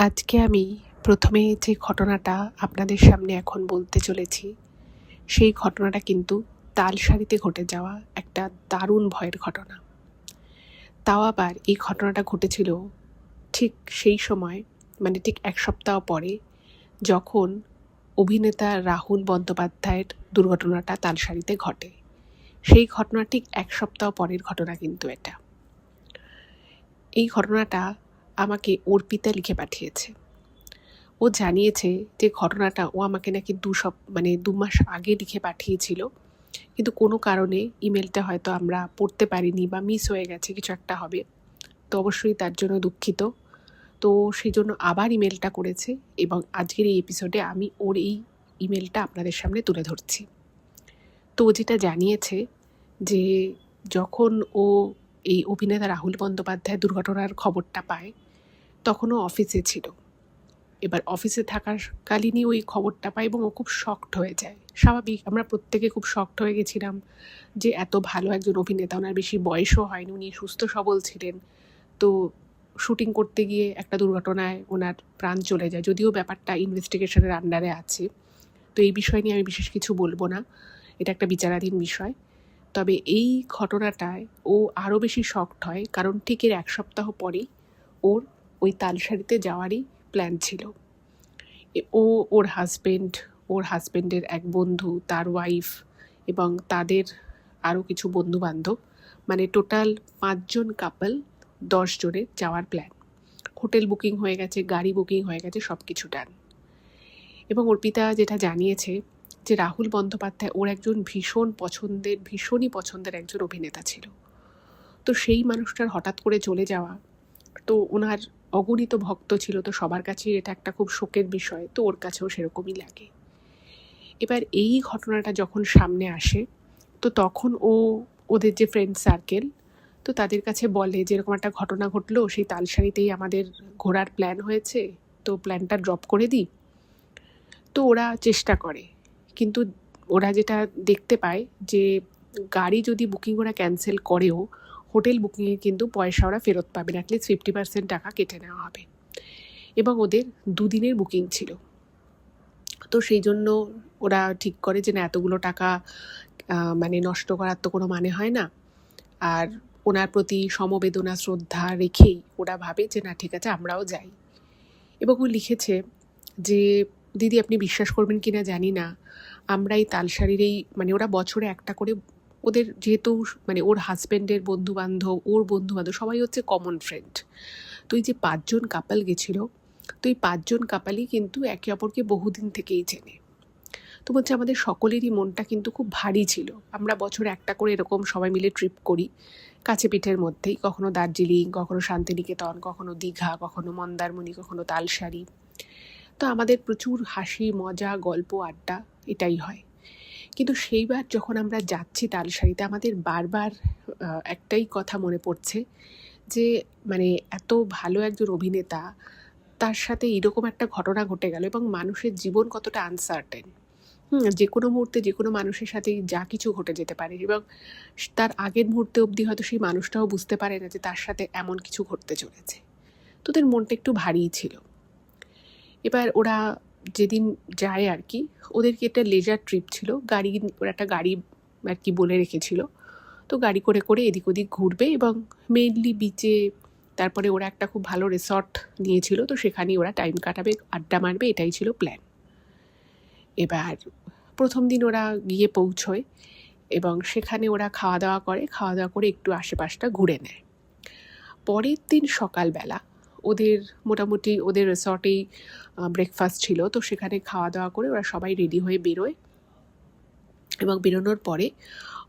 আজকে আমি প্রথমে যে ঘটনাটা আপনাদের সামনে এখন বলতে চলেছি, সেই ঘটনাটা কিন্তু তালসারিতে ঘটে যাওয়া একটা দারুণ ভয়ের ঘটনা। তাও আবার এই ঘটনাটা ঘটেছিল ঠিক সেই সময়, মানে ঠিক এক সপ্তাহ পরে, যখন অভিনেতা রাহুল বন্দ্যোপাধ্যায়ের দুর্ঘটনাটা তালসারিতে ঘটে। সেই ঘটনা ঠিক এক সপ্তাহ পরের ঘটনা কিন্তু এটা। এই ঘটনাটা আমাকে অর্পিতা লিখে পাঠিয়েছে। ও জানিয়েছে যে ঘটনাটা ও আমাকে নাকি 2 মাস আগে লিখে পাঠিয়েছিল, কিন্তু কোনো কারণে ইমেলটা হয়তো আমরা পড়তে পারিনি বা মিস হয়ে গেছে, কিছু একটা হবে। তো অবশ্যই তার জন্য দুঃখিত। তো সেই জন্য আবার ইমেলটা করেছে এবং আজকের এই এপিসোডে আমি ওর এই ইমেলটা আপনাদের সামনে তুলে ধরছি। তো ও যেটা জানিয়েছে যে যখন ও এই অভিনেতা রাহুল বন্দ্যোপাধ্যায় দুর্ঘটনার খবরটা পায়, তখনও অফিসে ছিল। এবার অফিসে থাকাকালীনই ওই খবরটা পাই এবং ও খুব শকড হয়ে যায়। স্বাভাবিক, আমরা প্রত্যেকে খুব শকড হয়ে গেছিলাম যে এত ভালো একজন অভিনেতা, ওনার বেশি বয়সও হয়নি, উনি সুস্থ সবল ছিলেন। তো শুটিং করতে গিয়ে একটা দুর্ঘটনায় ওনার প্রাণ চলে যায়, যদিও ব্যাপারটা ইনভেস্টিগেশনের আন্ডারে আছে। তো এই বিষয় নিয়ে আমি বিশেষ কিছু বলবো না, এটা একটা বিচারাধীন বিষয়। তবে এই ঘটনাটায় ও আরও বেশি শকড হয়, কারণ ঠিক এর এক সপ্তাহ পরেই ওর ওই তালসারিতে যাওয়ারই প্ল্যান ছিল। ওর হাজব্যান্ডের এক বন্ধু, তার ওয়াইফ এবং তাদের আরও কিছু বন্ধুবান্ধব, মানে টোটাল 5 জন কাপল, 10 জনের যাওয়ার প্ল্যান। হোটেল বুকিং হয়ে গেছে, গাড়ি বুকিং হয়ে গেছে, সব কিছু ডান। এবং অর্পিতা যেটা জানিয়েছে যে রাহুল বন্দ্যোপাধ্যায় ওর একজন ভীষণই পছন্দের একজন অভিনেতা ছিল। তো সেই মানুষটার হঠাৎ করে চলে যাওয়া, তো ওনার অগণিত ভক্ত ছিল, তো সবার কাছেই এটা একটা খুব শোকের বিষয়, তো ওর কাছেও সেরকমই লাগে। এবার এই ঘটনাটা যখন সামনে আসে, তো তখন ওদের যে ফ্রেন্ড সার্কেল, তো তাদের কাছে বলে যে এরকম একটা ঘটনা ঘটলো, সেই তালসারিতেই আমাদের ঘোরার প্ল্যান হয়েছে, তো প্ল্যানটা ড্রপ করে দিই। তো ওরা চেষ্টা করে, কিন্তু ওরা যেটা দেখতে পায় যে গাড়ি যদি বুকিং ওরা ক্যান্সেল করেও, হোটেল বুকিংয়ে কিন্তু পয়সা ওরা ফেরত পাবে না, অ্যাটলিস্ট 50% টাকা কেটে নেওয়া হবে। এবং ওদের 2 দিনের বুকিং ছিল। তো সেই জন্য ওরা ঠিক করে যে না, এতগুলো টাকা মানে নষ্ট করার তো কোনো মানে হয় না। আর ওনার প্রতি সমবেদনা শ্রদ্ধা রেখেই ওরা ভাবে যে না, ঠিক আছে, আমরাও যাই। এবং ও লিখেছে যে দিদি, আপনি বিশ্বাস করবেন কিনা জানি না, আমরা এই তালসারির মানে ওরা বছরে একটা করে, ওদের যেহেতু মানে ওর হাজব্যান্ডের বন্ধুবান্ধব, ওর বন্ধুবান্ধব সবাই হচ্ছে কমন ফ্রেন্ড। তো এই যে 5 জন কাপল গেছিল, তো এই 5 জন কাপালই কিন্তু একে অপরকে বহুদিন থেকেই চেনে। তো বলছে আমাদের সকলেরই মনটা কিন্তু খুব ভারী ছিল। আমরা বছরে একটা করে এরকম সবাই মিলে ট্রিপ করি, কাছে পিঠের মধ্যেই, কখনো দার্জিলিং, কখনো শান্তিনিকেতন, কখনো দীঘা, কখনো মন্দারমণি, কখনো তালসারি। তো আমাদের প্রচুর হাসি মজা গল্প আড্ডা এটাই হয়। কিন্তু সেইবার যখন আমরা যাচ্ছি তালসারিতে, আমাদের বারবার একটাই কথা মনে পড়ছে যে মানে এত ভালো একজন অভিনেতা, তার সাথে এরকম একটা ঘটনা ঘটে গেল। এবং মানুষের জীবন কতটা আনসার্টেন, যে কোনো মুহূর্তে যে কোনো মানুষের সাথেই যা কিছু ঘটে যেতে পারে, এবং তার আগের মুহূর্তে অবধি হয়তো সেই মানুষটাও বুঝতে পারে না যে তার সাথে এমন কিছু ঘটতে চলেছে। তো ওদের মনটা একটু ভারী ছিল। এবার ওরা যেদিন যায় আর কি, ওদেরকে একটা লেজার ট্রিপ ছিল, ওরা একটা গাড়ি আর কি বলে রেখেছিল। তো গাড়ি করে করে এদিক ওদিক ঘুরবে এবং মেইনলি বিচে, তারপরে ওরা একটা খুব ভালো রিসর্ট নিয়েছিল, তো সেখানেই ওরা টাইম কাটাবে, আড্ডা মারবে, এটাই ছিল প্ল্যান। এবার প্রথম দিন ওরা গিয়ে পৌঁছয় এবং সেখানে ওরা খাওয়া দাওয়া করে একটু আশেপাশটা ঘুরে নেয়। পরের দিন সকালবেলা ওদের মোটামুটি ওদের রিসর্টেই ব্রেকফাস্ট ছিল, তো সেখানে খাওয়া দাওয়া করে ওরা সবাই রেডি হয়ে বেরোয়। এবং বেরোনোর পরে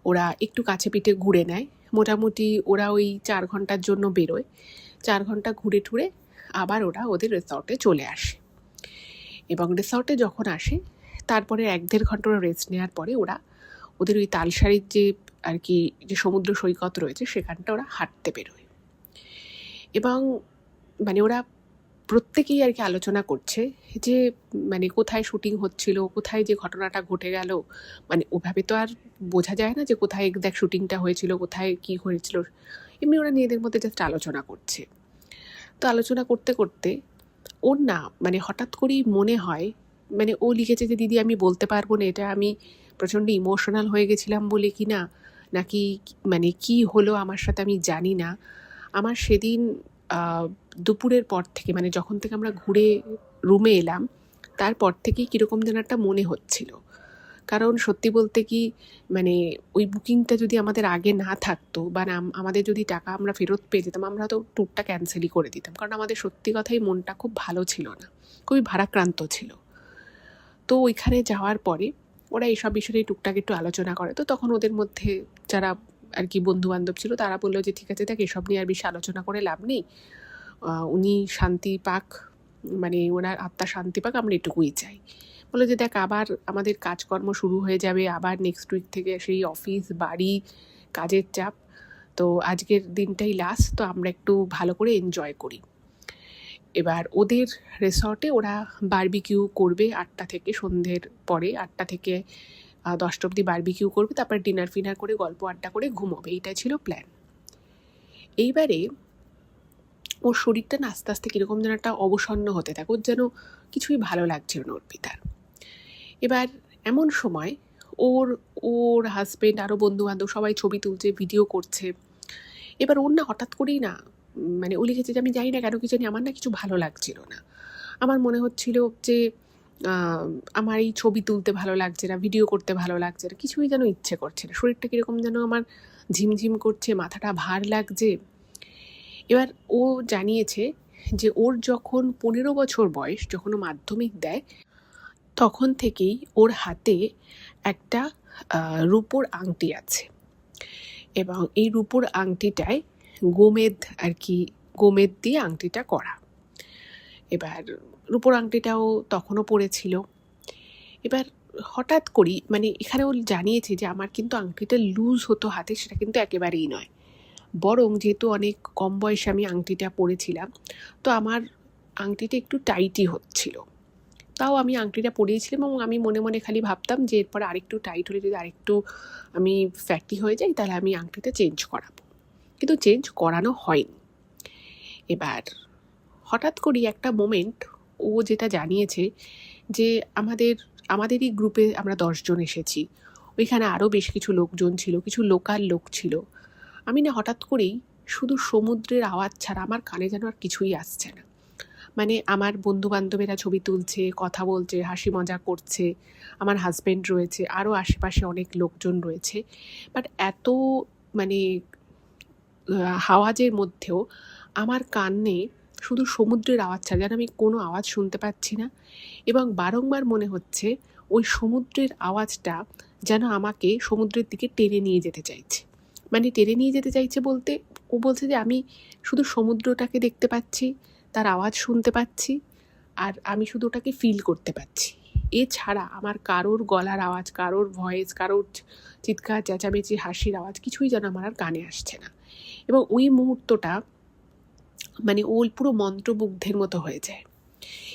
ওরা একটু কাছে পিঠে ঘুরে নেয়। মোটামুটি ওরা ওই 4 ঘন্টার জন্য বেরোয়। 4 ঘন্টা ঘুরে টুরে আবার ওরা ওদের রিসর্টে চলে আসে। এবং রিসর্টে যখন আসে, তারপরে 1-1.5 ঘন্টা ওরা রেস্ট নেওয়ার পরে ওরা ওদের ওই তালসারির যে আর কি যে সমুদ্র সৈকত রয়েছে, সেখানটা ওরা হাঁটতে বেরোয়। এবং মানে ওরা প্রত্যেকেই আর কি আলোচনা করছে যে মানে কোথায় শুটিং হচ্ছিল, কোথায় যে ঘটনাটা ঘটে গেল, মানে ওভাবে তো আর বোঝা যায় না যে কোথায় দেখ শুটিংটা হয়েছিল, কোথায় কী হয়েছিল। এমনি ওরা নিজেদের মধ্যে জাস্ট আলোচনা করছে। তো আলোচনা করতে করতে ওর না মানে হঠাৎ করেই মনে হয়, মানে ও লিখেছে যে দিদি আমি বলতে পারবো না এটা আমি প্রচণ্ড ইমোশনাল হয়ে গেছিলাম বলে কি না, নাকি মানে কি হলো আমার সাথে আমি জানি না। আমার সেদিন দুপুরের পর থেকে, মানে যখন থেকে আমরা ঘুরে রুমে এলাম তারপর থেকেই কীরকম যেন একটা মনে হচ্ছিল। কারণ সত্যি বলতে কি, মানে ওই বুকিংটা যদি আমাদের আগে না থাকতো বা আমাদের যদি টাকা আমরা ফেরত পেয়ে যেতাম, আমরা তো ট্যুরটা ক্যান্সেলই করে দিতাম। কারণ আমাদের সত্যি কথাই মনটা খুব ভালো ছিল না, খুবই ভারাক্রান্ত ছিল। তো ওইখানে যাওয়ার পরে ওরা এইসব বিষয়ে টুকটাক একটু আলোচনা করে। তো তখন ওদের মধ্যে যারা আর কি বন্ধুবান্ধব ছিল তারা বললো যে ঠিক আছে দেখ, এসব নিয়ে আর বেশি আলোচনা করে লাভ নেই, উনি শান্তি পাক, মানে ওনার আত্মা শান্তি পাক, আমরা এটুকুই চাই। বললো যে দেখ আবার আমাদের কাজকর্ম শুরু হয়ে যাবে, আবার নেক্সট উইক থেকে সেই অফিস বাড়ি কাজের চাপ, তো আজকের দিনটাই লাস্ট, তো আমরা একটু ভালো করে এনজয় করি। এবার ওদের রিসর্টে ওরা বারবিকিউ করবে 8টা থেকে, সন্ধ্যের পরে 8টা থেকে 10টা অবধি বারবিকিউ করবে, তারপর ডিনার ফিনার করে গল্প আড্ডা করে ঘুমোবে, এইটাই ছিল প্ল্যান। এইবারে ওর শরীরটা না আস্তে আস্তে কীরকম যেন একটা অবসন্ন হতে থাকে, ওর যেন কিছুই ভালো লাগছিল না অর্পিতার। এবার এমন সময় ওর হাজবেন্ড আরও বন্ধুবান্ধব সবাই ছবি তুলছে, ভিডিও করছে। এবার ওর না হঠাৎ করেই না, মানে ও লিখেছে যে আমি জানি না কেন কি জানি আমার না কিছু ভালো লাগছিল না। আমার মনে হচ্ছিল যে আমার এই ছবি তুলতে ভালো লাগছে না, ভিডিও করতে ভালো লাগছে না, কিছুই যেন ইচ্ছে করছে না, শরীরটা কীরকম যেন আমার ঝিমঝিম করছে, মাথাটা ভার লাগছে। এবার ও জানিয়েছে যে ওর যখন 15 বছর বয়স, যখন ও মাধ্যমিক দেয়, তখন থেকেই ওর হাতে একটা রূপোর আংটি আছে, এবং এই রূপোর আংটিটায় গোমেদ আর কি, গোমেদ দিয়ে আংটিটা করা। এবার রূপোর আংটিটাও তখনও পড়েছিল। এবার হঠাৎ করেই, মানে এখানে ও জানিয়েছে যে আমার কিন্তু আংটিটা লুজ হতো হাতে, সেটা কিন্তু একেবারেই নয়, বরং যেহেতু অনেক কম বয়সে আমি আংটিটা পরেছিলাম, তো আমার আংটিটা একটু টাইটই হচ্ছিল। তাও আমি আংটিটা পরিয়েছিলাম এবং আমি মনে মনে খালি ভাবতাম যে এরপর আরেকটু টাইট হলে, যদি আরেকটু আমি ফ্যাটি হয়ে যাই তাহলে আমি আংটিটা চেঞ্জ করাবো, কিন্তু চেঞ্জ করানো হয়নি। এবার হঠাৎ করেই একটা মোমেন্ট, ও যেটা জানিয়েছে যে আমাদেরই গ্রুপে আমরা 10 জন এসেছি, ওইখানে আরও বেশ কিছু লোকজন ছিল, কিছু লোকাল লোক ছিল। আমি না হঠাৎ করেই শুধু সমুদ্রের আওয়াজ ছাড়া আমার কানে যেন আর কিছুই আসছে না। মানে আমার বন্ধুবান্ধবেরা ছবি তুলছে, কথা বলছে, হাসি মজা করছে, আমার হাজব্যান্ড রয়েছে, আরও আশেপাশে অনেক লোকজন রয়েছে, বাট এত মানে আওয়াজের মধ্যেও আমার কানে শুধু সমুদ্রের আওয়াজ ছাড়া যেন আমি কোনো আওয়াজ শুনতে পাচ্ছি না। এবং বারংবার মনে হচ্ছে ওই সমুদ্রের আওয়াজটা যেন আমাকে সমুদ্রের দিকে টেনে নিয়ে যেতে চাইছে। মানে টেনে নিয়ে যেতে চাইছে বলতে, ও বলছে যে আমি শুধু সমুদ্রটাকে দেখতে পাচ্ছি, তার আওয়াজ শুনতে পাচ্ছি, আর আমি শুধু ওটাকে ফিল করতে পাচ্ছি। এছাড়া আমার কারোর গলার আওয়াজ, কারোর ভয়েস, কারোর চিৎকার চেঁচামেচি, হাসির আওয়াজ কিছুই যেন আমার আর কানে আসছে না। এবং ওই মুহূর্তটা মানে ও পুরো মন্ত্রমুগ্ধের মতো হয়ে যায়,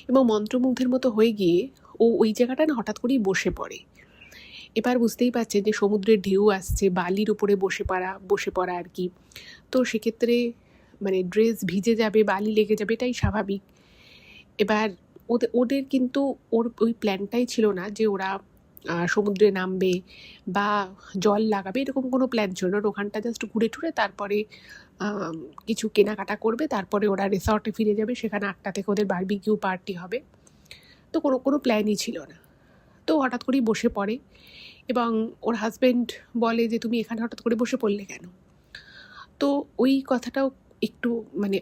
এবং মন্ত্রমুগ্ধের মতো হয়ে গিয়ে ও ওই জায়গাটা না হঠাৎ করেই বসে পড়ে। এবার বুঝতেই পারছেন যে সমুদ্রের ঢেউ আসছে, বালির উপরে বসে পড়া আর কি, তো সেক্ষেত্রে মানে ড্রেস ভিজে যাবে, বালি লেগে যাবে, এটাই স্বাভাবিক। এবার ওদের কিন্তু ওই প্ল্যানটাই ছিল না যে ওরা সমুদ্রে নামবে বা জল লাগাবে, এরকম কোনো প্ল্যান ছিল না। ওখানটা জাস্ট ঘুরে টুরে তারপরে কিছু কেনাকাটা করবে, তারপরে ওরা রিসর্টে ফিরে যাবে, সেখানে 8টা থেকে ওদের বারবিকিউ পার্টি হবে। তো কোনো প্ল্যানই ছিল না। তো হঠাৎ করেই বসে পড়ে, এবং ওর হাজব্যান্ড বলে যে তুমি এখানে হঠাৎ করে বসে পড়লে কেন? তো ওই কথাটাও একটু মানে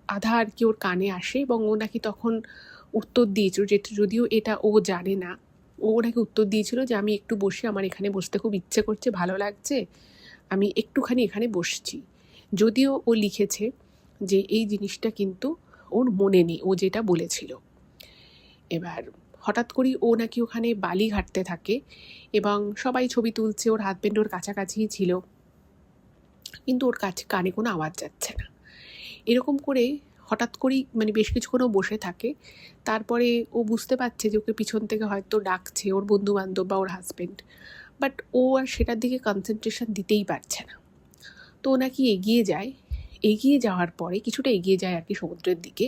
আধা আর কি ওর কানে আসে, এবং ও নাকি তখন উত্তর দিয়েছিল, যে যদিও এটা ও জানে না, ও নাকি উত্তর দিয়েছিল যে আমি একটু বসে, আমার এখানে বসতে খুব ইচ্ছে করছে, ভালো লাগছে, আমি একটুখানি এখানে বসছি। যদিও ও লিখেছে যে এই জিনিসটা কিন্তু ওর মনে নেই, ও যেটা বলেছিল। এবার হঠাৎ করেই ও নাকি ওখানে বালি ঘাটতে থাকে, এবং সবাই ছবি তুলছে, ওর হাজব্যান্ড ওর কাছাকাছিই ছিল, কিন্তু ওর কানে কোনো আওয়াজ যাচ্ছে না। এরকম করে হঠাৎ করেই মানে বেশ কিছুক্ষণও বসে থাকে। তারপরে ও বুঝতে পারছে যে ওকে পিছন থেকে হয়তো ডাকছে ওর বন্ধুবান্ধব বা ওর হাজব্যান্ড, বাট ও আর সেটার দিকে কনসেন্ট্রেশন দিতেই পারছে না। তো ও নাকি এগিয়ে যাওয়ার পরে কিছুটা এগিয়ে যায় আর কি সমুদ্রের দিকে,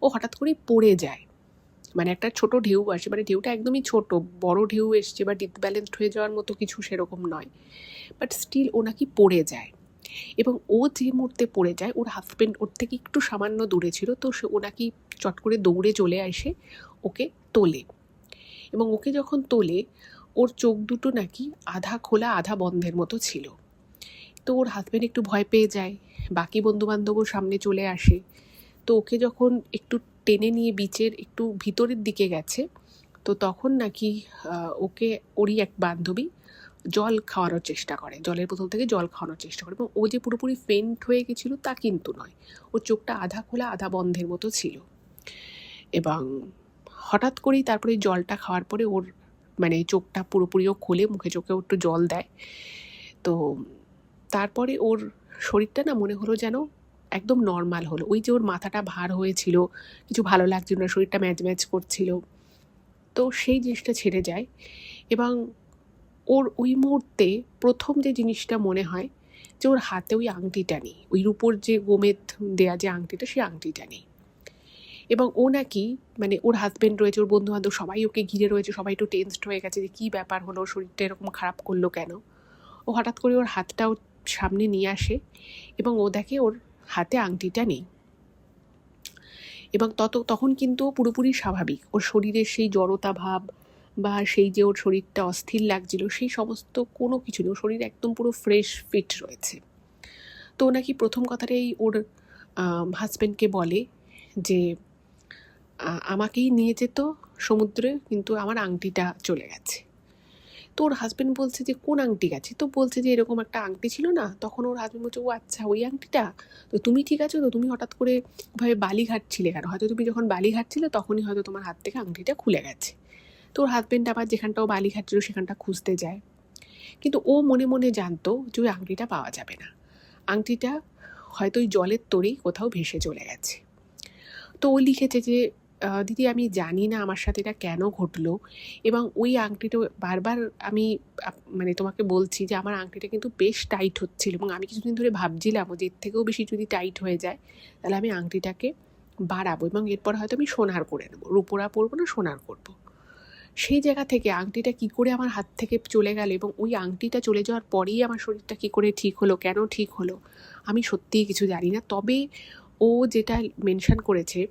ও হঠাৎ করেই পড়ে যায়, মানে একটা ছোট ঢেউ আসে, মানে ঢেউটা একদমই ছোট, বড় ঢেউ এসছে বা ডিসব্যালেন্সড হয়ে যাওয়ার মতো কিছু সেরকম নয়, বাট স্টিল ও নাকি পড়ে যায়। এবং ও যে মুহূর্তে পড়ে যায়, ওর হাজব্যান্ড ওর থেকে একটু সামান্য দূরে ছিল, তো ও নাকি চট করে দৌড়ে চলে এসে ওকে তোলে। এবং ওকে যখন তোলে, ওর চোখ দুটো নাকি আধা খোলা আধা বন্ধের মতো ছিল। তো ওর হাজব্যান্ড একটু ভয় পেয়ে যায়, বাকি বন্ধুবান্ধবও সামনে চলে আসে। তো ওকে যখন একটু টেনে নিয়ে বিচের একটু ভিতরের দিকে গেছে, তো তখন নাকি ওকে ওরই এক বান্ধবী জল খাওয়ানোর চেষ্টা করে, জলের বোতল থেকে জল খাওয়ানোর চেষ্টা করে। এবং ও যে পুরোপুরি ফেন্ট হয়ে গেছিলো তা কিন্তু নয়, ওর চোখটা আধা খোলা আধা বন্ধের মতো ছিল। এবং হঠাৎ করেই তারপরে জলটা খাওয়ার পরে ওর মানে চোখটা পুরোপুরিও খোলে, মুখে চোখে একটু জল দেয়। তো তারপরে ওর শরীরটা না মনে হলো যেন একদম নর্মাল হলো। ওই যে ওর মাথাটা ভার হয়েছিল, কিছু ভালো লাগছিল না, শরীরটা ম্যাজ ম্যাজ করছিল, তো সেই জিনিসটা ছেড়ে যায়। এবং ওর ওই মুহূর্তে প্রথম যে জিনিসটা মনে হয় যে ওর হাতে ওই আংটিটা নেই, ওই রূপোর যে গোমেদ দেয়া যে আংটিটা, সেই আংটিটা নেই। এবং ও নাকি মানে ওর হাজব্যান্ড রয়েছে, ওর বন্ধুবান্ধব সবাই ওকে ঘিরে রয়েছে, সবাই একটু টেনসড হয়ে গেছে যে কী ব্যাপার হলো, শরীরটা এরকম খারাপ করলো কেন। ও হঠাৎ করে ওর হাতটা ওর সামনে নিয়ে আসে এবং ও দেখে ওর হাতে আংটিটা নেই। এবং তখন কিন্তু ও পুরোপুরি স্বাভাবিক, ওর শরীরের সেই জড়তা ভাব বা সেই যে ওর শরীরটা অস্থির লাগছিল, সেই সমস্ত কোনো কিছু নেই, ওর শরীর একদম পুরো ফ্রেশ ফিট রয়েছে। তো ও নাকি প্রথম কথাটাই ওর হাজব্যান্ডকে বলে যে আমাকেই নিয়ে যেত সমুদ্রে, কিন্তু আমার আংটিটা চলে গেছে। তো ওর হাজব্যান্ড বলছে যে কোন আংটি গেছে, তো বলছে যে এরকম একটা আংটি ছিল না। তখন ওর হাজব্যান্ড বলছে, ও আচ্ছা ওই আংটিটা, তো তুমি ঠিক আছো তো, তুমি হঠাৎ করে ওভাবে বালি ঘাটছিলে কেন, হয়তো তুমি যখন বালি ঘাটছিলে তখনই হয়তো তোমার হাত থেকে আংটিটা খুলে গেছে। তো ওর হাজব্যান্ড আবার যেখানটা ও বালি ঘাটছিল সেখানটা খুঁজতে যায়, কিন্তু ও মনে মনে জানতো যে ওই আংটিটা পাওয়া যাবে না, আংটিটা হয়তো ওই জলের তরেই কোথাও ভেসে চলে গেছে। তো ও লিখেছে যে দিদি আমি জানি না আমার সাথে এটা কেন ঘটলো, এবং ওই আংটিটা বারবার আমি মানে তোমাকে বলছি যে আমার আংটিটা কিন্তু বেশ টাইট হচ্ছিল, এবং আমি কিছুদিন ধরে ভাবছিলাম যে এর থেকেও বেশি যদি টাইট হয়ে যায় তাহলে আমি আংটিটাকে বাড়াবো এবং এরপর হয়তো আমি সোনার করে নেবো, রূপোরা পরবো না, সোনার করবো। সেই জায়গা থেকে আংটিটা কী করে আমার হাত থেকে চলে গেল এবং ওই আংটিটা চলে যাওয়ার পরেই আমার শরীরটা কী করে ঠিক হলো, কেন ঠিক হলো, আমি সত্যিই কিছু জানি না। তবে ও যেটা মেনশন করেছে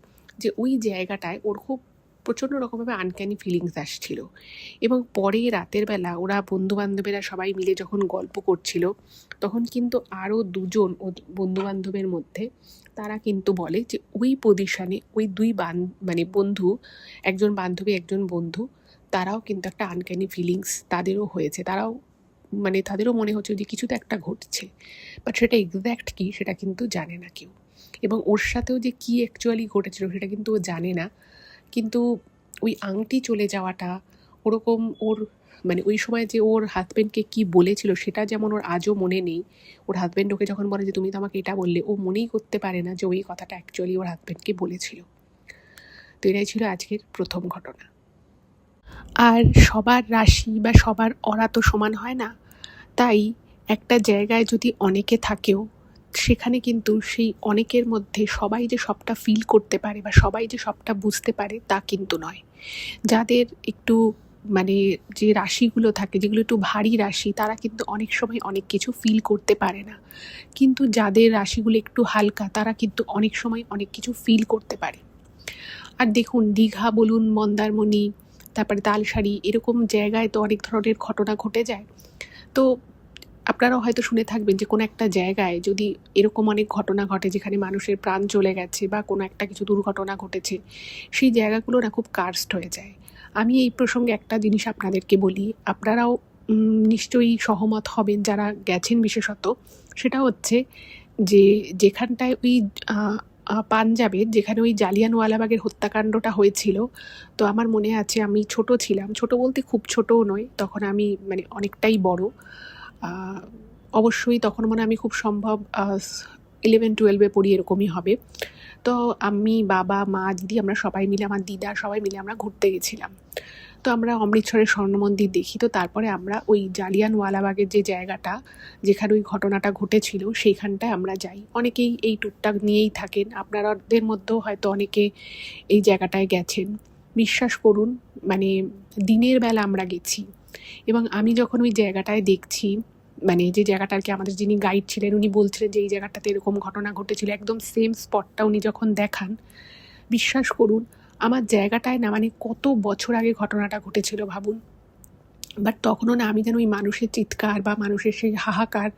যে ওই জায়গাটায় ওর খুব প্রচণ্ড রকমভাবে আনক্যানি ফিলিংস আসছিল। এবং পরে রাতের বেলা ওরা বন্ধুবান্ধবেরা সবাই মিলে যখন গল্প করছিল, তখন কিন্তু আরও দুজন ও বন্ধুবান্ধবের মধ্যে তারা কিন্তু বলে যে ওই পজিশানে ওই দুই মানে বন্ধু, একজন বান্ধবী একজন বন্ধু, তারাও কিন্তু একটা আনক্যানি ফিলিংস তাদেরও হয়েছে, তারাও মানে তাদেরও মনে হচ্ছে যে কিছু তো একটা ঘটছে, বাট সেটা এক্স্যাক্ট কী সেটা কিন্তু জানে না কেউ। এবং ওর সাথেও যে কী অ্যাকচুয়ালি ঘটেছিল সেটা কিন্তু ও জানে না, কিন্তু ওই আংটি চলে যাওয়াটা ওরকম ওর মানে ওই সময় যে ওর হাজব্যান্ডকে কী বলেছিল সেটা যেমন ওর আজও মনে নেই। ওর হাজব্যান্ড ওকে যখন বলে যে তুমি তো আমাকে এটা বললে, ও মনেই করতে পারে না যে ওই কথাটা অ্যাকচুয়ালি ওর হাজব্যান্ডকে বলেছিল। তো এটাই ছিল আজকের প্রথম ঘটনা। আর সবার রাশি বা সবার অরা তো সমান হয় না, তাই একটা জায়গায় যদি অনেকে থাকেও সেখানে কিন্তু সেই অনেকের মধ্যে সবাই যে সবটা ফিল করতে পারে বা সবাই যে সবটা বুঝতে পারে তা কিন্তু নয়। যাদের একটু মানে যে রাশিগুলো থাকে, যেগুলো একটু ভারী রাশি, তারা কিন্তু অনেক সময় অনেক কিছু ফিল করতে পারে না, কিন্তু যাদের রাশিগুলো একটু হালকা তারা কিন্তু অনেক সময় অনেক কিছু ফিল করতে পারে। আর দেখুন, দীঘা বলুন, মন্দারমণি, তারপরে তালসারি, এরকম জায়গায় তো অনেক ধরনের ঘটনা ঘটে যায়। তো আপনারাও হয়তো শুনে থাকবেন যে কোনো একটা জায়গায় যদি এরকম অনেক ঘটনা ঘটে যেখানে মানুষের প্রাণ চলে গেছে বা কোনো একটা কিছু দুর্ঘটনা ঘটেছে, সেই জায়গাগুলো না খুব কার্সড হয়ে যায়। আমি এই প্রসঙ্গে একটা জিনিস আপনাদেরকে বলি, আপনারাও নিশ্চয়ই সহমত হবেন যারা গেছেন বিশেষত, সেটা হচ্ছে যে যেখানটায় ওই পাঞ্জাবের যেখানে ওই জালিয়ানওয়ালাবাগের হত্যাকাণ্ডটা হয়েছিল, তো আমার মনে আছে আমি ছোট ছিলাম, ছোট বলতে খুব ছোটও নয়, তখন আমি মানে অনেকটাই বড়, অবশ্যই তখন মনে আমি খুব সম্ভব 11-12 পড়ি, এরকমই হবে। তো আমি, বাবা, মা, দিদি, আমরা সবাই মিলে, আমার দিদা, সবাই মিলে আমরা ঘুরতে গেছিলাম। তো তো আমরা অমৃতসরের স্বর্ণ মন্দির দেখি, তো তারপরে আমরা ওই জালিয়ানওয়ালাবাগের যে জায়গাটা যেখানে ওই ঘটনাটা ঘটেছিল সেইখানটায় আমরা যাই। অনেকেই এই ট্যুরটা নিয়েই থাকেন, আপনাদের মধ্যেও হয়তো অনেকে এই জায়গাটায় গেছেন। বিশ্বাস করুন, মানে দিনের বেলা আমরা গেছি এবং আমি যখন ওই জায়গাটায় দেখছি, মানে যে জায়গাটা আর কি আমাদের যিনি গাইড ছিলেন উনি বলছিলেন যে এই জায়গাটাতে এরকম ঘটনা ঘটেছিল, একদম সেম স্পটটা উনি যখন দেখান, বিশ্বাস করুন আমার জায়গাটায় না, মানে কত বছর আগে ঘটনাটা ঘটেছিল ভাবুন। বাট তখনও না আমি যেন ওই মানুষের চিৎকার বা মানুষের সেই হাহাকার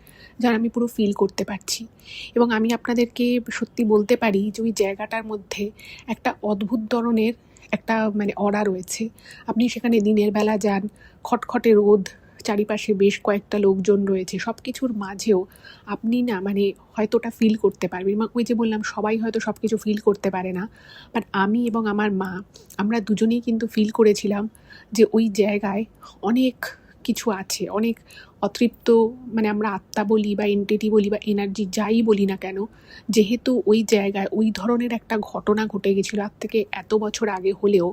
যেন আমি পুরো ফিল করতে পারছি। এবং আমি আপনাদেরকে সত্যি বলতে পারি যে ওই জায়গাটার মধ্যে একটা অদ্ভুত ধরনের একটা মানে অরা রয়েছে। আপনি সেখানে দিনের বেলা যান, খটখটে রোদ, চারিপাশে বেশ কয়েকটা লোকজন রয়েছে, সব কিছুর মাঝেও আপনি না মানে হয়তো ওটা ফিল করতে পারবেন। এবং ওই যে বললাম সবাই হয়তো সব কিছু ফিল করতে পারে না, বাট আমি এবং আমার মা আমরা দুজনেই কিন্তু ফিল করেছিলাম যে ওই জায়গায় অনেক কিছু আছে, অনেক অতৃপ্ত, মানে আমরা আত্মা বলি বা এন্টিটি বলি বা এনার্জি যাই বলি না কেন, যেহেতু ওই জায়গায় ওই ধরনের একটা ঘটনা ঘটে গেছিলো আজ থেকে এত বছর আগে হলেও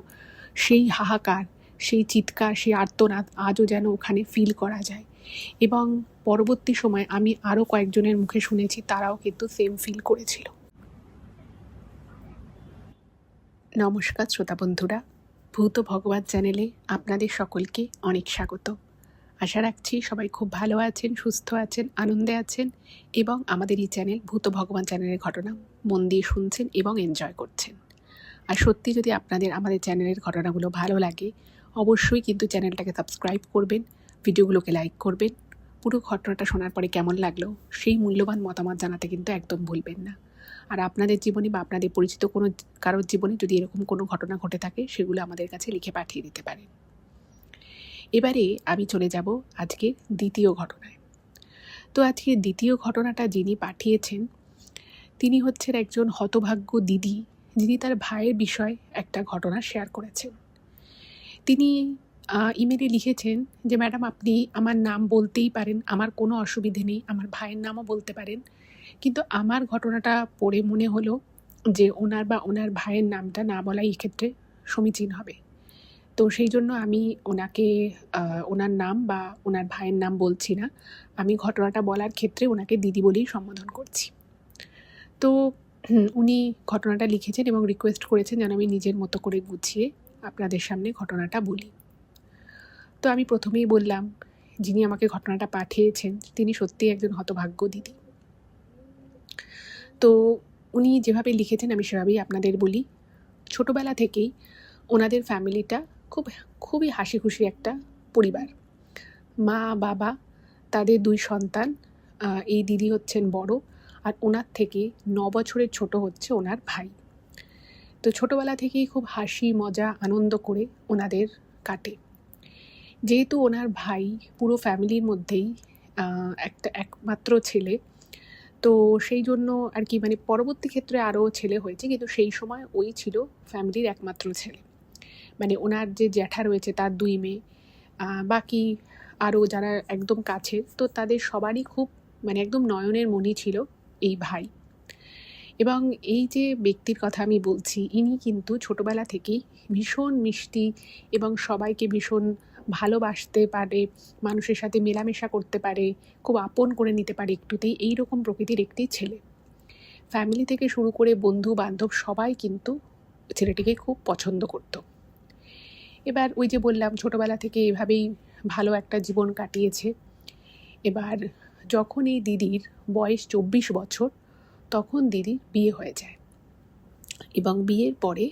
সেই হাহাকার, সেই চিৎকার, সেই আর্তনাদ আজও যেন ওখানে ফিল করা যায়। এবং পরবর্তী সময় আমি আরও কয়েকজনের মুখে শুনেছি তারাও কিন্তু সেম ফিল করেছিল। নমস্কার শ্রোতা বন্ধুরা, ভূত ভগবান চ্যানেলে আপনাদের সকলকে অনেক স্বাগত। আশা রাখছি সবাই খুব ভালো আছেন, সুস্থ আছেন, আনন্দে আছেন এবং আমাদের এই চ্যানেল ভূত ভগবান চ্যানেলের ঘটনা মন দিয়ে শুনছেন এবং এনজয় করছেন। আর সত্যি যদি আপনাদের আমাদের চ্যানেলের ঘটনাগুলো ভালো লাগে অবশ্যই কিন্তু চ্যানেলটাকে সাবস্ক্রাইব করবেন, ভিডিওগুলোকে লাইক করবেন। পুরো ঘটনাটা শোনার পরে কেমন লাগলো সেই মূল্যবান মতামত জানাতে কিন্তু একদম ভুলবেন না। আর আপনাদের জীবনে বা আপনাদের পরিচিত কোনো কারোর জীবনে যদি এরকম কোনো ঘটনা ঘটে থাকে সেগুলো আমাদের কাছে লিখে পাঠিয়ে দিতে পারেন। এবারে আমি চলে যাব আজকের দ্বিতীয় ঘটনায়। তো আজকে দ্বিতীয় ঘটনাটা যিনি পাঠিয়েছেন তিনি হচ্ছেন একজন হতভাগ্য দিদি, যিনি তার ভাইয়ের বিষয়ে একটা ঘটনা শেয়ার করেছেন। তিনি ইমেলে লিখেছেন যে ম্যাডাম আপনি আমার নাম বলতেই পারেন, আমার কোনো অসুবিধে নেই, আমার ভাইয়ের নামও বলতে পারেন, কিন্তু আমার ঘটনাটা পড়ে মনে হলো যে ওনার বা ওনার ভাইয়ের নামটা না বলাই এক্ষেত্রে সমীচীন হবে। তো সেই জন্য আমি ওনাকে ওনার নাম বা ওনার ভাইয়ের নাম বলছি না, আমি ঘটনাটা বলার ক্ষেত্রে ওনাকে দিদি বলেই সম্বোধন করছি। তো উনি ঘটনাটা লিখেছেন এবং রিকোয়েস্ট করেছেন যেন আমি নিজের মতো করে গুছিয়ে আপনাদের সামনে ঘটনাটা বলি। তো আমি প্রথমেই বললাম যিনি আমাকে ঘটনাটা পাঠিয়েছেন তিনি সত্যিই একজন হতভাগ্য দিদি। তো উনি যেভাবে লিখেছেন আমি সেভাবেই আপনাদের বলি। ছোটোবেলা থেকেই ওনাদের ফ্যামিলিটা খুবই হাসি খুশি একটা পরিবার। মা বাবা, তাদের 2 সন্তান, এই দিদি হচ্ছেন বড়, আর ওনার থেকে 9 বছরের ছোট হচ্ছে ওনার ভাই। তো ছোটোবেলা থেকেই খুব হাসি মজা আনন্দ করে ওনাদের কাটে। যেহেতু ওনার ভাই পুরো ফ্যামিলির মধ্যেই একটা একমাত্র ছেলে, তো সেই জন্য আর কি মানে পরবর্তী ক্ষেত্রে আরও ছেলে হয়েছে, কিন্তু সেই সময় ওই ছিল ফ্যামিলির একমাত্র ছেলে। মানে ওনার যে জ্যাঠা রয়েছে তার 2 মেয়ে, বাকি আরও যারা একদম কাছের, তো তাদের সবারই খুব মানে একদম নয়নের মণি ছিল এই ভাই। এবং এই যে ব্যক্তির কথা আমি বলছি ইনি কিন্তু ছোটোবেলা থেকেই ভীষণ মিষ্টি এবং সবাইকে ভীষণ ভালোবাসতে পারে, মানুষের সাথে মেলামেশা করতে পারে, খুব আপন করে নিতে পারে একটুতেই, এইরকম প্রকৃতির একটি ছেলে। ফ্যামিলি থেকে শুরু করে বন্ধু বান্ধব সবাই কিন্তু ছেলেটিকে খুব পছন্দ করত। এবার ওই যে বললাম ছোটোবেলা থেকে এভাবেই ভালো একটা জীবন কাটিয়েছে। এবার যখন এই দিদির বয়স 24 বছর তখন দিদির বিয়ে হয়ে যায় এবং বিয়ের পরে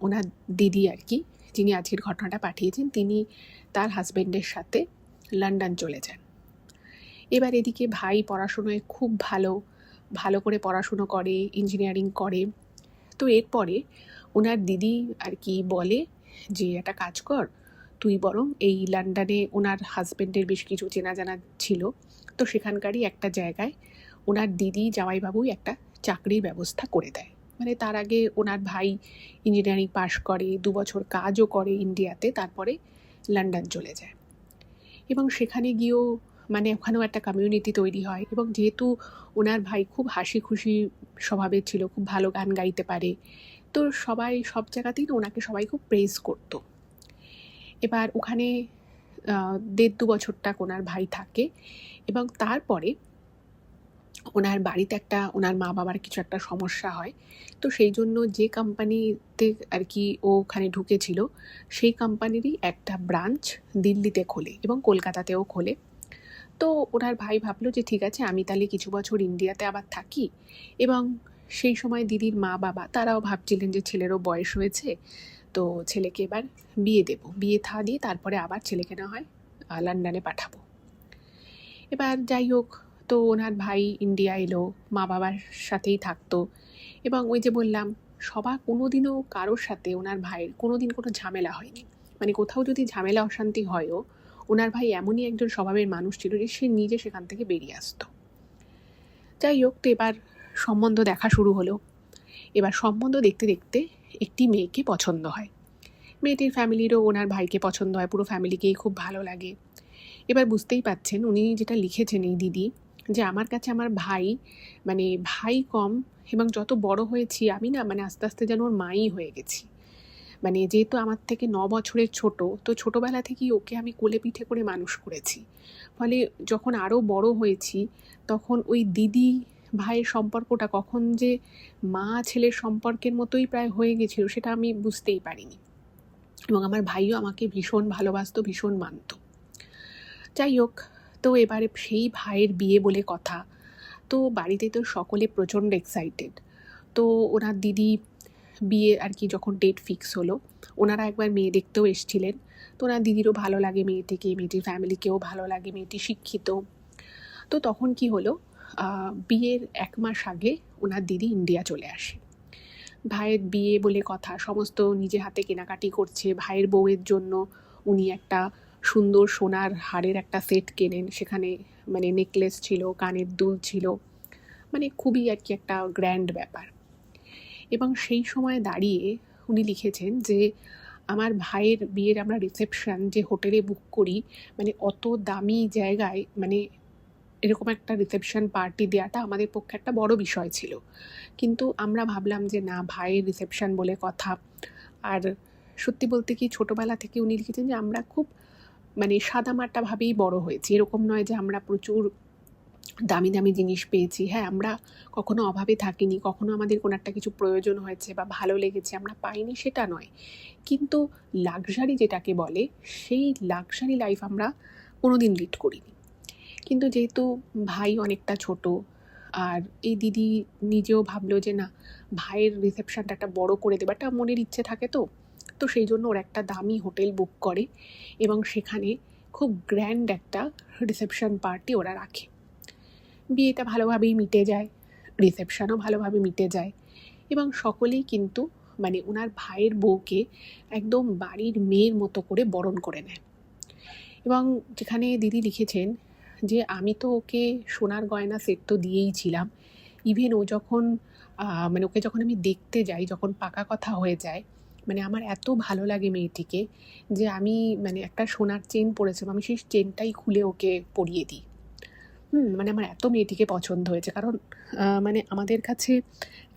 ওনার দিদি আর কি যিনি আজকের ঘটনাটা পাঠিয়েছেন তিনি তার হাজব্যান্ডের সাথে লন্ডন চলে যান। এবার এদিকে ভাই পড়াশুনোয় খুব ভালো করে পড়াশুনো করে, ইঞ্জিনিয়ারিং করে। তো এরপরে ওনার দিদি আর কি বলে যে একটা কাজ কর, তুই বরং এই লন্ডনে ওনার হাজব্যান্ডের বেশ কিছু চেনা জানা ছিল, তো সেখানকারই একটা জায়গায় ওনার দিদি জামাইবাবুই একটা চাকরির ব্যবস্থা করে দেয়। মানে তার আগে ওনার ভাই ইঞ্জিনিয়ারিং পাশ করে, 2 বছর কাজও করে ইন্ডিয়াতে, তারপরে লন্ডন চলে যায় এবং সেখানে গিয়েও মানে ওখানেও একটা কমিউনিটি তৈরি হয়। এবং যেহেতু ওনার ভাই খুব হাসি খুশি স্বভাবের ছিল, খুব ভালো গান গাইতে পারে, তো সবাই সব জায়গাতেই না ওনাকে সবাই খুব প্রেজ করতো। এবার ওখানে 1.5-2 বছরটা ওনার ভাই থাকে এবং তারপরে ওনার বাড়িতে ওনার মা বাবার কিছু একটা সমস্যা হয়। তো সেই জন্য যে কোম্পানিতে আর কি ও ওখানে ঢুকেছিল সেই কোম্পানিরই একটা ব্রাঞ্চ দিল্লিতে খোলে এবং কলকাতাতেও খোলে। তো ওনার ভাই ভাবলো যে ঠিক আছে, আমি তাহলে কিছু বছর ইন্ডিয়াতে আবার থাকি। এবং সেই সময় দিদির মা বাবা তারাও ভাবছিলেন যে ছেলেরও বয়স হয়েছে, তো ছেলেকে এবার বিয়ে দেব, বিয়ে থা দিয়ে তারপরে আবার ছেলেকে না হয় লন্ডনে পাঠাবো। এবার যাই হোক, তো ওনার ভাই ইন্ডিয়া এলো, মা বাবার সাথেই থাকতো এবং ওই যে বললাম, কোনোদিনও কারোর সাথে ওনার ভাইয়ের কোনোদিন কোনো ঝামেলা হয়নি। মানে কোথাও যদি ঝামেলা অশান্তি হয়ও, ওনার ভাই এমনই একজন স্বভাবের মানুষ ছিল যে সে নিজে সেখান থেকে বেরিয়ে আসতো। যাই হোক, তো এবার সম্বন্ধ দেখা শুরু হলো। এবার সম্বন্ধ দেখতে দেখতে একটি মেয়েকে পছন্দ হয়। মেয়েটির ফ্যামিলিরও ওনার ভাইকে পছন্দ হয়, পুরো ফ্যামিলিকেই খুব ভালো লাগে। এবার বুঝতেই পাচ্ছেন উনি যেটা লিখেছেন এই দিদি, যে আমার কাছে আমার ভাই, মানে ভাই কম, এবং যত বড় হয়েছি আমি না, মানে আস্তে আস্তে যেন ওর মাই হয়ে গেছি। মানে যেহেতু আমার থেকে 9 বছরের ছোট, তো ছোটোবেলা থেকেই ওকে আমি কোলে পিঠে করে মানুষ করেছি। ফলে যখন আরও বড় হয়েছি তখন ওই দিদি ভাইয়ের সম্পর্কটা কখন যে মা ছেলের সম্পর্কের মতোই প্রায় হয়ে গেছিল সেটা আমি বুঝতেই পারিনি। এবং আমার ভাইও আমাকে ভীষণ ভালোবাসতো, ভীষণ মানত। যাই হোক, তো এবারে সেই ভাইয়ের বিয়ে বলে কথা। তো বাড়িতে তো সকলে প্রচণ্ড এক্সাইটেড। তো ওনার দিদি বিয়ে আর কি যখন ডেট ফিক্স হলো, ওনারা একবার মেয়ে দেখতেও এসেছিলেন। তো ওনার দিদিরও ভালো লাগে মেয়েটিকে, মেয়েটির ফ্যামিলিকেও ভালো লাগে, মেয়েটি শিক্ষিত। তো তখন কি হলো, বিয়ের 1 মাস আগে ওনার দিদি ইন্ডিয়া চলে আসে। ভাইয়ের বিয়ে বলে কথা, সমস্ত নিজে হাতে কেনাকাটি করছে। ভাইয়ের বউয়ের জন্য উনি একটা সুন্দর সোনার হারের একটা সেট কেনেন, সেখানে মানে নেকলেস ছিল, কানের দুল ছিল, মানে খুবই আর কি একটা গ্র্যান্ড ব্যাপার। এবং সেই সময় দাঁড়িয়ে উনি লিখেছেন যে আমার ভাইয়ের বিয়ের আমরা রিসেপশন যে হোটেলে বুক করি, মানে অত দামি জায়গায়, মানে এরকম একটা রিসেপশন পার্টি দেওয়াটা আমাদের পক্ষে একটা বড় বিষয় ছিল। কিন্তু আমরা ভাবলাম যে না, ভাইয়ের রিসেপশন বলে কথা। আর সত্যি বলতে কি, ছোটোবেলা থেকে উনি লিখেছেন যে আমরা খুব মানে সাদামাটাভাবেই বড় হয়েছি। এরকম নয় যে আমরা প্রচুর দামি দামি জিনিস পেয়েছি। হ্যাঁ, আমরা কখনো অভাবে থাকিনি, কখনো আমাদের কোনো একটা কিছু প্রয়োজন হয়েছে বা ভালো লেগেছে আমরা পাইনি, সেটা নয়। কিন্তু লাক্সারি যেটাকে বলে, সেই লাক্সারি লাইফ আমরা কোনোদিন লিড করিনি। কিন্তু যেহেতু ভাই অনেকটা ছোট, আর এই দিদি নিজেও ভাবলো যে না, ভাইয়ের রিসেপশনটা একটা বড় করে দেবে, একটা মনের ইচ্ছে থাকে। তো সেই জন্য ওর একটা দামি হোটেল বুক করে এবং সেখানে খুব গ্র্যান্ড একটা রিসেপশন পার্টি ওরা রাখে। বিয়েটা ভালোভাবেই মিটে যায়, রিসেপশনও ভালোভাবে মিটে যায় এবং সকলেই কিন্তু মানে ওনার ভাইয়ের বউকে একদম বাড়ির মেয়ের মতো করে বরণ করে নেয়। এবং যেখানে দিদি লিখেছেন যে আমি তো ওকে সোনার গয়না সেট তো দিয়েই ছিলাম। ইভেন ও যখন মানে ওকে যখন আমি দেখতে যাই, যখন পাকা কথা হয়ে যায়, মানে আমার এত ভালো লাগে মেয়েটিকে যে আমি মানে একটা সোনার চেন পরেছিলাম, আমি সেই চেনটাই খুলে ওকে পরিয়ে দিই। মানে আমার এত মেয়েটিকে পছন্দ হয়েছে, কারণ মানে আমাদের কাছে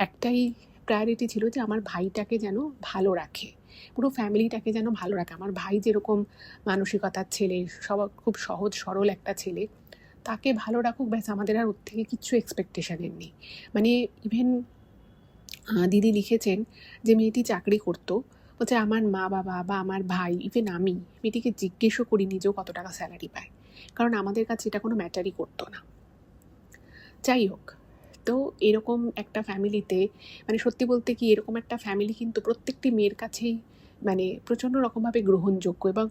একটাই প্রায়োরিটি ছিল যে আমার ভাইটাকে যেন ভালো রাখে, পুরো ফ্যামিলিটাকে যেন ভালো রাখে। আমার ভাই যেরকম মানসিকতার ছেলে, খুব সহজ সরল একটা ছেলে, তাকে ভালো রাখুক, ব্যাস, আমাদের আর ওর থেকে কিচ্ছু এক্সপেকটেশনের নেই। মানে ইভেন দিদি লিখেছেন যে মেয়েটি চাকরি করতো, বলছে আমার মা বাবা বা আমার ভাই, ইভেন আমি মেয়েটিকে জিজ্ঞেসও করিনি যে ও কত টাকা স্যালারি পায়, কারণ আমাদের কাছে এটা কোনো ম্যাটারই করতো না। যাই হোক, তো এরকম একটা ফ্যামিলিতে, মানে সত্যি বলতে কি, এরকম একটা ফ্যামিলি কিন্তু প্রত্যেকটি মেয়ের কাছেই মানে প্রচণ্ড রকমভাবে গ্রহণযোগ্য। এবং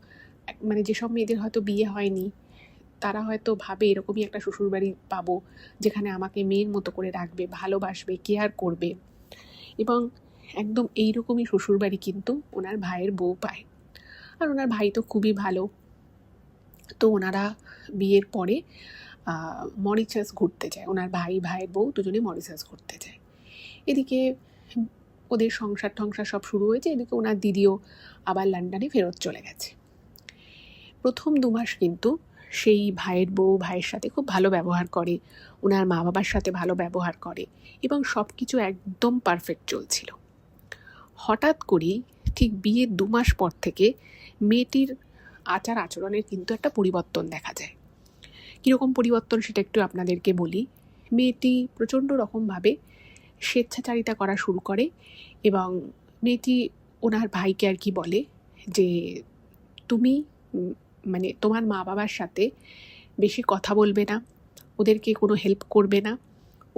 মানে যেসব মেয়েদের হয়তো বিয়ে হয়নি, তারা হয়তো ভাবে এরকমই একটা শ্বশুরবাড়ি পাবো যেখানে আমাকে মেয়ের মতো করে রাখবে, ভালোবাসবে, কেয়ার করবে। এবং একদম এইরকমই শ্বশুরবাড়ি কিন্তু ওনার ভাইয়ের বউ পায়। আর ওনার ভাই তো খুবই ভালো। তো ওনারা বিয়ের পরে মরিশাস ঘুরতে যায়, ওনার ভাইয়ের বউ দুজনে মরিশাস ঘুরতে যায়। এদিকে ওদের সংসার টংসার সব শুরু হয়েছে, এদিকে ওনার দিদিও আবার লন্ডনে ফেরত চলে গেছে। প্রথম 2 মাস কিন্তু সেই ভাইয়ের বউ ভাইয়ের সাথে খুব ভালো ব্যবহার করে, ওনার মা বাবার সাথে ভালো ব্যবহার করে এবং সব কিছু একদম পারফেক্ট চলছিল। হঠাৎ করেই ঠিক বিয়ের 2 মাস পর থেকে মেয়েটির আচার আচরণের কিন্তু একটা পরিবর্তন দেখা যায়। কীরকম পরিবর্তন সেটা একটু আপনাদেরকে বলি। মেয়েটি প্রচণ্ড রকমভাবে স্বেচ্ছাচারিতা করা শুরু করে এবং মেয়েটি ওনার ভাইকে আর কি বলে যে তুমি মানে তোমার মা বাবার সাথে বেশি কথা বলবে না, ওদেরকে কোনো হেল্প করবে না,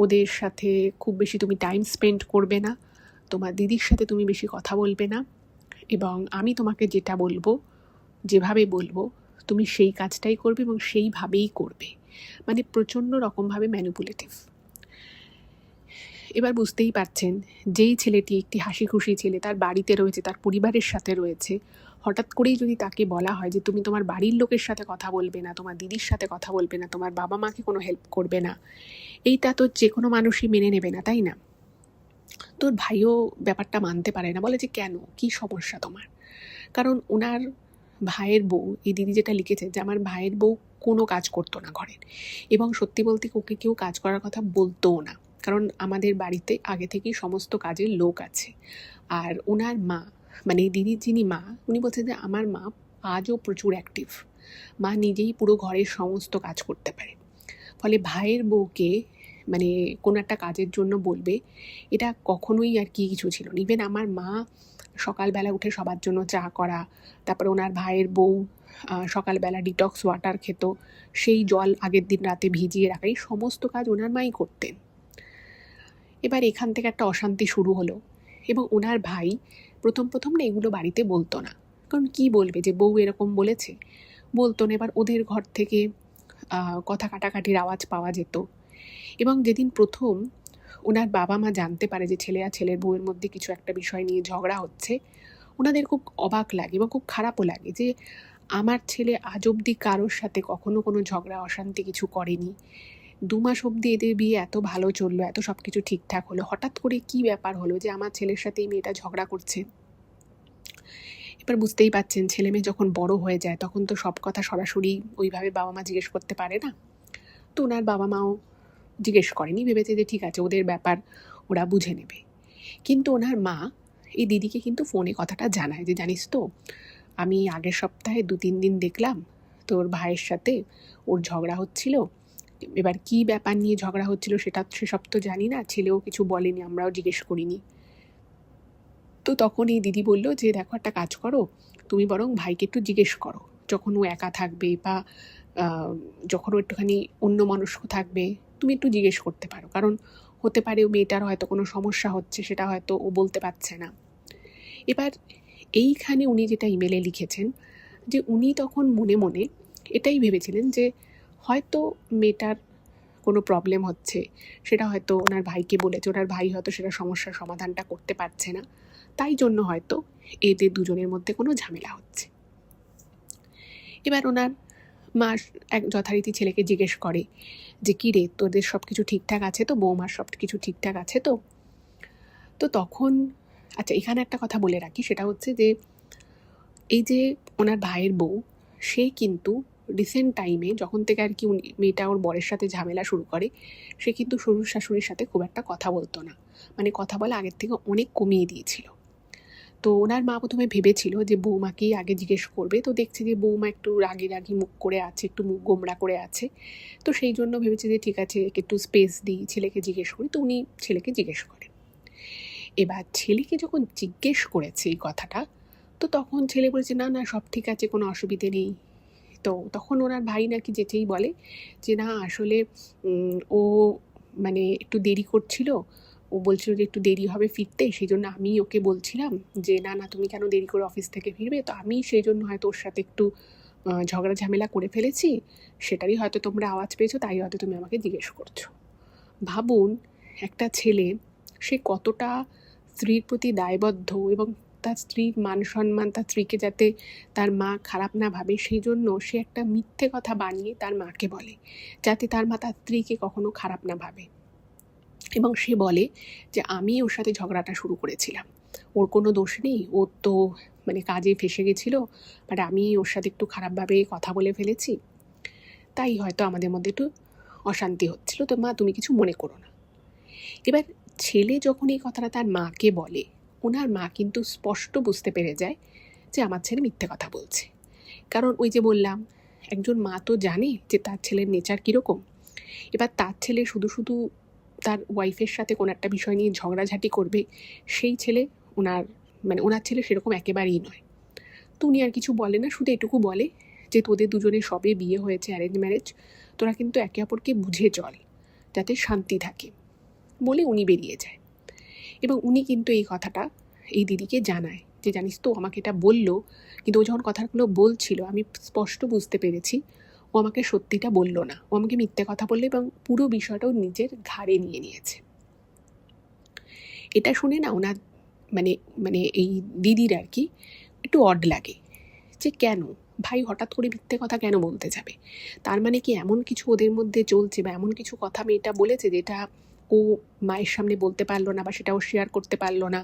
ওদের সাথে খুব বেশি তুমি টাইম স্পেন্ড করবে না, তোমার দিদির সাথে তুমি বেশি কথা বলবে না, এবং আমি তোমাকে যেটা বলবো, যেভাবে বলবো তুমি সেই কাজটাই করবে এবং সেইভাবেই করবে। মানে প্রচণ্ড রকমভাবে ম্যানিপুলেটিভ। এবার বুঝতেই পারছেন, যেই ছেলেটি একটি হাসি খুশি ছেলে, তার বাড়িতে রয়েছে, তার পরিবারের সাথে রয়েছে, হঠাৎ করেই যদি তাকে বলা হয় যে তুমি তোমার বাড়ির লোকের সাথে কথা বলবে না, তোমার দিদির সাথে কথা বলবে না, তোমার বাবা মাকে কোনো হেল্প করবে না, এইটা তো যে কোনো মানুষই মেনে নেবে না, তাই না? তোর ভাইও ব্যাপারটা মানতে পারে না, বলে যে কেন, কি সমস্যা তোমার? কারণ ওনার ভাইয়ের বউ, এই দিদি যেটা লিখেছে যে আমার ভাইয়ের বউ কোনো কাজ করতো না ঘরের, এবং সত্যি বলতে ওকে কেউ কাজ করার কথা বলতোও না, কারণ আমাদের বাড়িতে আগে থেকেই সমস্ত কাজের লোক আছে। আর ওনার মা, মানে এই দিদির যিনি মা, উনি বলছেন যে আমার মা আজও প্রচুর অ্যাক্টিভ, মা নিজেই পুরো ঘরের সমস্ত কাজ করতে পারে। ফলে ভাইয়ের বউকে মানে কোনো একটা কাজের জন্য বলবে, এটা কখনোই আর কি কিছু ছিল না। ইভেন আমার মা সকালবেলা উঠে সবার জন্য চা করা, তারপরে ওনার ভাইয়ের বউ সকালবেলা ডিটক্স ওয়াটার খেত, সেই জল আগের দিন রাতে ভিজিয়ে রাখা, এই সমস্ত কাজ ওনার মাই করতেন। এবার এখান থেকে একটা অশান্তি শুরু হলো, এবং ওনার ভাই প্রথম না এগুলো বাড়িতে বলতো না, কারণ কি বলবে যে বউ এরকম বলেছে, বলতো না। এবার ওদের ঘর থেকে কথা কাটাকাটির আওয়াজ পাওয়া যেত, এবং যেদিন প্রথম ওনার বাবা মা জানতে পারে যে ছেলে আর ছেলের বউয়ের মধ্যে কিছু একটা বিষয় নিয়ে ঝগড়া হচ্ছে, ওনাদের খুব অবাক লাগে এবং খুব খারাপও লাগে যে আমার ছেলে আজ অবধি কারোর সাথে কখনো কোনো ঝগড়া অশান্তি কিছু করেনি, 2 মাস অবধি এদের বিয়ে এত ভালো চললো, এত সব কিছু ঠিকঠাক হলো, হঠাৎ করে কি ব্যাপার হলো যে আমার ছেলের সাথে এই মেয়েটা ঝগড়া করছে। এবার বুঝতেই পাচ্ছেন, ছেলে মেয়ে যখন বড় হয়ে যায় তখন তো সব কথা সরাসরি ওইভাবে বাবা মা জিজ্ঞেস করতে পারে না। তো ওনার বাবা মাও জিজ্ঞেস করেনি, ভেবেছে যে ঠিক আছে ওদের ব্যাপার, ওরা বুঝে নেবে। কিন্তু ওনার মা এই দিদিকে কিন্তু ফোনে কথাটা জানায় যে জানিস তো, আমি আগের সপ্তাহে 2-3 দিন দেখলাম তোর ভাইয়ের সাথে ওর ঝগড়া হচ্ছিল, এবার কি ব্যাপার নিয়ে ঝগড়া হচ্ছিল সেসব তো জানি না, ছেলেও কিছু বলেনি, আমরাও জিজ্ঞেস করিনি। তো তখন এই দিদি বলল যে দেখো একটা কাজ করো, তুমি বরং ভাইকে একটু জিজ্ঞেস করো, যখন ও একা থাকবে বা যখন ও একটুখানি অন্যমনস্ক থাকবে, তুমি একটু জিজ্ঞেস করতে পারো, কারণ হতে পারে ও মেয়েটার হয়তো কোনো সমস্যা হচ্ছে, সেটা হয়তো ও বলতে পারছে না। এবার এইখানে উনি যেটা ইমেলে লিখেছেন যে উনি তখন মনে মনে এটাই ভেবেছিলেন যে হয়তো মেয়েটার কোনো প্রবলেম হচ্ছে, সেটা হয়তো ওনার ভাইকে বলেছে, ওনার ভাই হয়তো সেটা সমস্যার সমাধানটা করতে পারছে না, তাই জন্য হয়তো এদের দুজনের মধ্যে কোনো ঝামেলা হচ্ছে। এবার ওনার মা এক যথারীতি ছেলেকে জিজ্ঞেস করে যে কী রে, তোদের সব কিছু ঠিকঠাক আছে তো, বৌমার সব কিছু ঠিকঠাক আছে তো? তো তখন আচ্ছা এখানে একটা কথা বলে রাখি, সেটা হচ্ছে যে এই যে ওনার ভাইয়ের বউ, সে কিন্তু রিসেন্ট টাইমে যখন থেকে আর কি মেয়েটা ওর বরের সাথে ঝামেলা শুরু করে, সে কিন্তু শ্বশুর শাশুড়ির সাথে খুব একটা কথা বলতো না, মানে কথা বলা আগের থেকে অনেক কমিয়ে দিয়েছিল। তো ওনার মা প্রথমে ভেবেছিল যে বৌমাকেই আগে জিজ্ঞেস করবে, তো দেখছে যে বৌমা একটু রাগি মুখ করে আছে, একটু মুখ গোমড়া করে আছে, তো সেই জন্য ভেবেছে যে ঠিক আছে একটু স্পেস দিই, ছেলেকে জিজ্ঞেস করি। তো উনি ছেলেকে জিজ্ঞেস করে। এবার ছেলেকে যখন জিজ্ঞেস করেছে এই কথাটা, তো তখন ছেলে বলেছে না না সব ঠিক আছে, কোনো অসুবিধে নেই। তো তখন ওনার ভাই নাকি যেতেই বলে যে না আসলে ও মানে একটু দেরি করছিল, ও বলছিল যে একটু দেরি হবে ফিরতে, সেই জন্য আমি ওকে বলছিলাম যে না না তুমি কেন দেরি করে অফিস থেকে ফিরবে, তো আমি সেই জন্য হয়তো ওর সাথে একটু ঝগড়া ঝামেলা করে ফেলেছি, সেটারই হয়তো তোমরা আওয়াজ পেয়েছো, তাই হয়তো তুমি আমাকে জিজ্ঞেস করছো। ভাবুন একটা ছেলে, সে কতটা স্ত্রীর প্রতি দায়বদ্ধ, এবং তার স্ত্রীর মান সম্মান, তার স্ত্রীকে যাতে তার মা খারাপ না ভাবে সেই জন্য সে একটা মিথ্যে কথা বানিয়ে তার মাকে বলে, যাতে তার মা তার স্ত্রীকে কখনো খারাপ না ভাবে। এবং সে বলে যে আমি ওর সাথে ঝগড়াটা শুরু করেছিলাম, ওর কোনো দোষ নেই, ও তো মানে কাজে ফেসে গেছিলো, বাট আমি ওর সাথে একটু খারাপভাবে কথা বলে ফেলেছি, তাই হয়তো আমাদের মধ্যে একটু অশান্তি হচ্ছিল, তো মা তুমি কিছু মনে করো না। এবার ছেলে যখন এই কথাটা তার মাকে বলে, ওনার মা কিন্তু স্পষ্ট বুঝতে পেরে যায় যে আমার ছেলে মিথ্যে কথা বলছে। কারণ ওই যে বললাম, একজন মা তো জানে যে তার ছেলের নেচার কীরকম। এবার তার ছেলে শুধু শুধু তার ওয়াইফের সাথে কোনো একটা বিষয় নিয়ে ঝগড়াঝাটি করবে, সেই ছেলে ওনার ছেলে সেরকম একেবারেই নয়। তো উনি আর কিছু বলে না, শুধু এটুকু বলে যে তোদের দুজনের সবে বিয়ে হয়েছে, অ্যারেঞ্জ ম্যারেজ, তোরা কিন্তু একে অপরকে বুঝে চল যাতে শান্তি থাকে, বলে উনি বেরিয়ে যায়। এবং উনি কিন্তু এই কথাটা এই দিদিকে জানায় যে জানিস তো, আমাকে এটা বললো, কিন্তু ও যখন কথাগুলো বলছিল আমি স্পষ্ট বুঝতে পেরেছি ও আমাকে সত্যিটা বলল না, ও আমাকে মিথ্যে কথা বললো এবং পুরো বিষয়টাও নিজের ঘাড়ে নিয়ে নিয়েছে। এটা শুনে না ওনার মানে এই দিদির আর কি একটু অড লাগে যে কেন ভাই হঠাৎ করে মিথ্যে কথা কেন বলতে যাবে। তার মানে কি এমন কিছু ওদের মধ্যে চলছে বা এমন কিছু কথা মেয়েটা বলেছে যেটা ও মায়ের সামনে বলতে পারলো না বা সেটাও শেয়ার করতে পারলো না।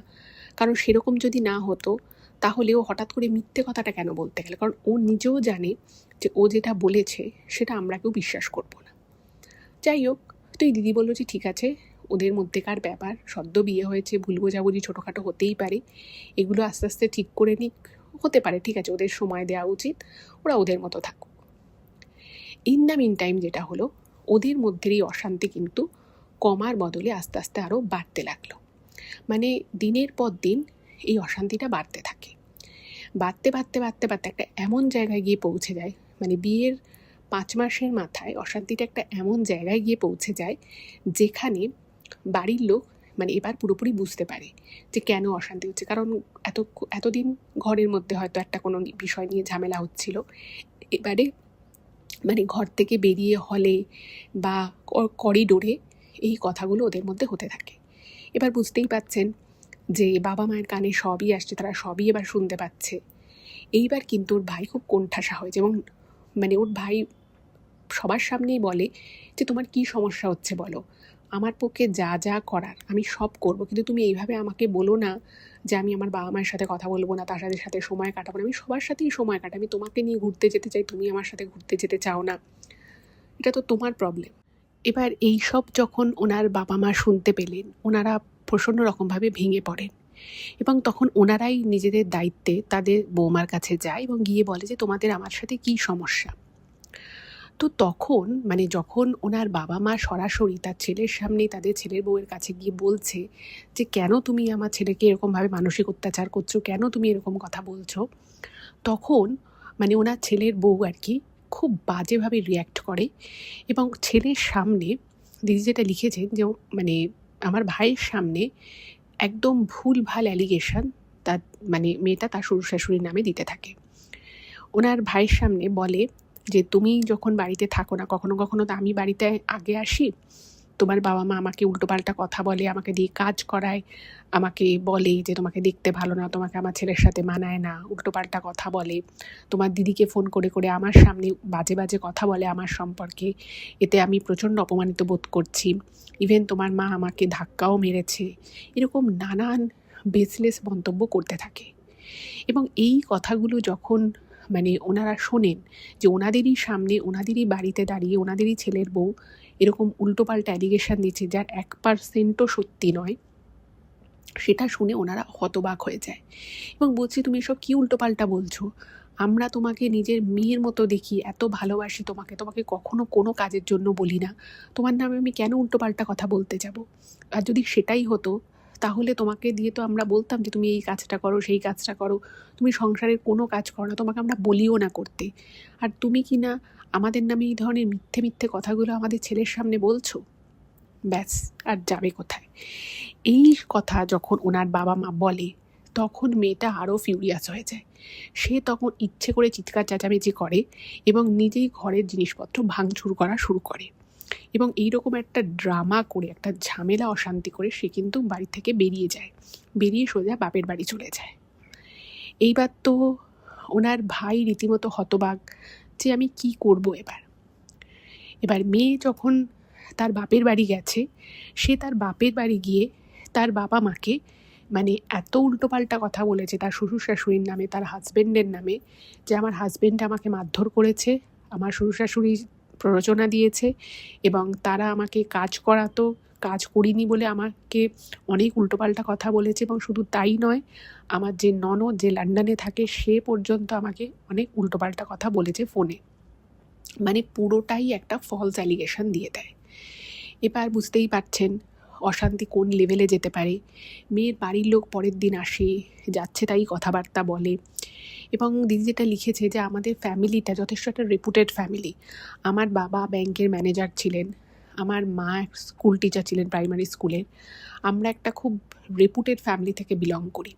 কারণ সেরকম যদি না হতো তাহলে ও হঠাৎ করে মিথ্যে কথাটা কেন বলতে গেল, কারণ ও নিজেও জানে যে ও যেটা বলেছে সেটা আমরা কেউ বিশ্বাস করব না। যাই হোক, তো এই দিদি বললো যে ঠিক আছে, ওদের মধ্যেকার ব্যাপার, সদ্য বিয়ে হয়েছে, ভুল বোঝাবুঝি ছোটোখাটো হতেই পারে, এগুলো আস্তে আস্তে ঠিক করে নিক, হতে পারে, ঠিক আছে, ওদের সময় দেওয়া উচিত, ওরা ওদের মতো থাকুক। ইন দ্য মিন টাইম যেটা হলো, ওদের মধ্যের এই অশান্তি কিন্তু কমার বদলে আস্তে আস্তে আরও বাড়তে লাগলো। মানে দিনের পর দিন এই অশান্তিটা বাড়তে থাকে, বাড়তে বাড়তে বাড়তে বাড়তে একটা এমন জায়গায় গিয়ে পৌঁছে যায়, মানে বিয়ের 5 মাসের মাথায় অশান্তিটা একটা এমন জায়গায় গিয়ে পৌঁছে যায় যেখানে বাড়ির লোক এবার পুরোপুরি বুঝতে পারে যে কেন অশান্তি হচ্ছে। কারণ এতদিন ঘরের মধ্যে হয়তো একটা কোনো বিষয় নিয়ে ঝামেলা হচ্ছিল, এবারে ঘর থেকে বেরিয়ে হলে বা করিডোরে এই কথাগুলো ওদের মধ্যে হতে থাকে। এবার বুঝতেই পাচ্ছেন যে বাবা মায়ের কানে সবই আসছে, তারা সবই এবার শুনতে পাচ্ছে। এইবার কিন্তু ওর ভাই খুব কোণঠাসা হয়েছে এবং ওর ভাই সবার সামনেই বলে যে তোমার কি সমস্যা হচ্ছে বলো, আমার পক্ষে যা যা করার আমি সব করব, কিন্তু তুমি এইভাবে আমাকে বলো না যে আমি আমার বাবা মায়ের সাথে কথা বলবো না, তার সাথে সময় কাটাবো না। আমি সবার সাথেই সময় কাটাই, আমি তোমাকে নিয়ে ঘুরতে যেতে চাই, তুমি আমার সাথে ঘুরতে যেতে চাও না, এটা তো তোমার প্রবলেম। এবার এইসব যখন ওনার বাবা মা শুনতে পেলেন, ওনারা প্রচণ্ড রকমভাবে ভেঙে পড়েন এবং তখন ওনারাই নিজেদের দায়িত্বে তাদের বৌমার কাছে যায় এবং গিয়ে বলে যে তোমাদের আমার সাথে কী সমস্যা। তো তখন যখন ওনার বাবা মা সরাসরি তার ছেলের সামনেই তাদের ছেলের বউয়ের কাছে গিয়ে বলছে যে কেন তুমি আমার ছেলেকে এরকমভাবে মানসিক অত্যাচার করছো, কেন তুমি এরকম কথা বলছো, তখন ওনার ছেলের বউ আর কি খুব বাজেভাবে রিয়্যাক্ট করে এবং ছেলের সামনে দিদি যেটা লিখেছেন যে আমার ভাইয়ের সামনে একদম ভুলভাল অ্যালিগেশন তার মেয়েটা তার শ্বশুর শাশুড়ির নামে দিতে থাকে। ওনার ভাইয়ের সামনে বলে যে তুমি যখন বাড়িতে থাকো না, কখনো কখনো তো আমি বাড়িতে আগে আসি, তোমার বাবা মা আমাকে উল্টোপাল্টা কথা বলে, আমাকে দিয়ে কাজ করায়, আমাকে বলে যে তোমাকে দেখতে ভালো না, তোমাকে আমার ছেলের সাথে মানায় না, উল্টোপাল্টা কথা বলে, তোমার দিদিকে ফোন করে করে আমার সামনে বাজে বাজে কথা বলে আমার সম্পর্কে, এতে আমি প্রচণ্ড অপমানিত বোধ করছি, ইভেন তোমার মা আমাকে ধাক্কাও মেরেছে, এরকম নানান বেসলেস মন্তব্য করতে থাকে। এবং এই কথাগুলো যখন ওনারা শোনেন যে ওনাদেরই সামনে, ওনাদেরই বাড়িতে দাঁড়িয়ে ওনাদেরই ছেলের বউ এরকম উল্টোপাল্টা অ্যালিগেশন দিচ্ছে যার 1%ও সত্যি নয়, সেটা শুনে ওনারা হতবাক হয়ে যায় এবং বলছে তুমি এসব কী উল্টোপাল্টা বলছো, আমরা তোমাকে নিজের মেয়ের মতো দেখি, এত ভালোবাসি তোমাকে, তোমাকে কখনো কোনো কাজের জন্য বলি না, তোমার নামে আমি কেন উল্টোপাল্টা কথা বলতে যাব? আর যদি সেটাই হতো তাহলে তোমাকে দিয়ে তো আমরা বলতাম যে তুমি এই কাজটা করো, সেই কাজটা করো, তুমি সংসারের কোনো কাজ করো না, তোমাকে আমরা বলিও না করতে, আর তুমি কি না আমাদের নামে এই ধরনের মিথ্যে মিথ্যে কথাগুলো আমাদের ছেলের সামনে বলছো, ব্যাস আর যাবে কোথায়। এই কথা যখন ওনার বাবা মা বলে তখন মেয়েটা আরও ফিউরিয়াস হয়ে যায়, সে তখন ইচ্ছে করে চিৎকার চেঁচামেচি করে এবং নিজেই ঘরের জিনিসপত্র ভাঙচুর করা শুরু করে এবং এইরকম একটা ড্রামা করে, একটা ঝামেলা অশান্তি করে সে কিন্তু বাড়ি থেকে বেরিয়ে যায়, বেরিয়ে সোজা বাপের বাড়ি চলে যায়। এইবার তো ওনার ভাই রীতিমতো হতবাক যে আমি কি করব এবার মেয়ে যখন তার বাপের বাড়ি গেছে, সে তার বাপের বাড়ি গিয়ে তার বাবা মাকে এত উল্টোপাল্টা কথা বলেছে তার শ্বশুর শাশুড়ির নামে, তার হাজব্যান্ডের নামে, যে আমার হাজব্যান্ড আমাকে মারধর করেছে, আমার শ্বশুর শাশুড়ি প্ররোচনা দিয়েছে এবং তারা আমাকে কাজ করাতো, কাজ করিনি বলে আমাকে অনেক উল্টোপাল্টা কথা বলেছে, এবং শুধু তাই নয়, আমার যে ননদ যে লন্ডনে থাকে সে পর্যন্ত আমাকে অনেক উল্টোপাল্টা কথা বলেছে ফোনে। মানে পুরোটাই একটা ফলস অ্যালিগেশন দিয়ে দেয়। এবার বুঝতেই পারছেন অশান্তি কোন লেভেলে যেতে পারে। মেয়ের বাড়ির লোক পরের দিন আসে, যাচ্ছে তাই কথাবার্তা বলে, এবং দিদি যেটা লিখেছে যে আমাদের ফ্যামিলিটা যথেষ্ট একটা রেপুটেড ফ্যামিলি। আমার বাবা ব্যাংকের ম্যানেজার ছিলেন, আমার মা স্কুল টিচার ছিলেন প্রাইমারি স্কুলের। আমরা একটা খুব রেপুটেড ফ্যামিলি থেকে বিলং করি।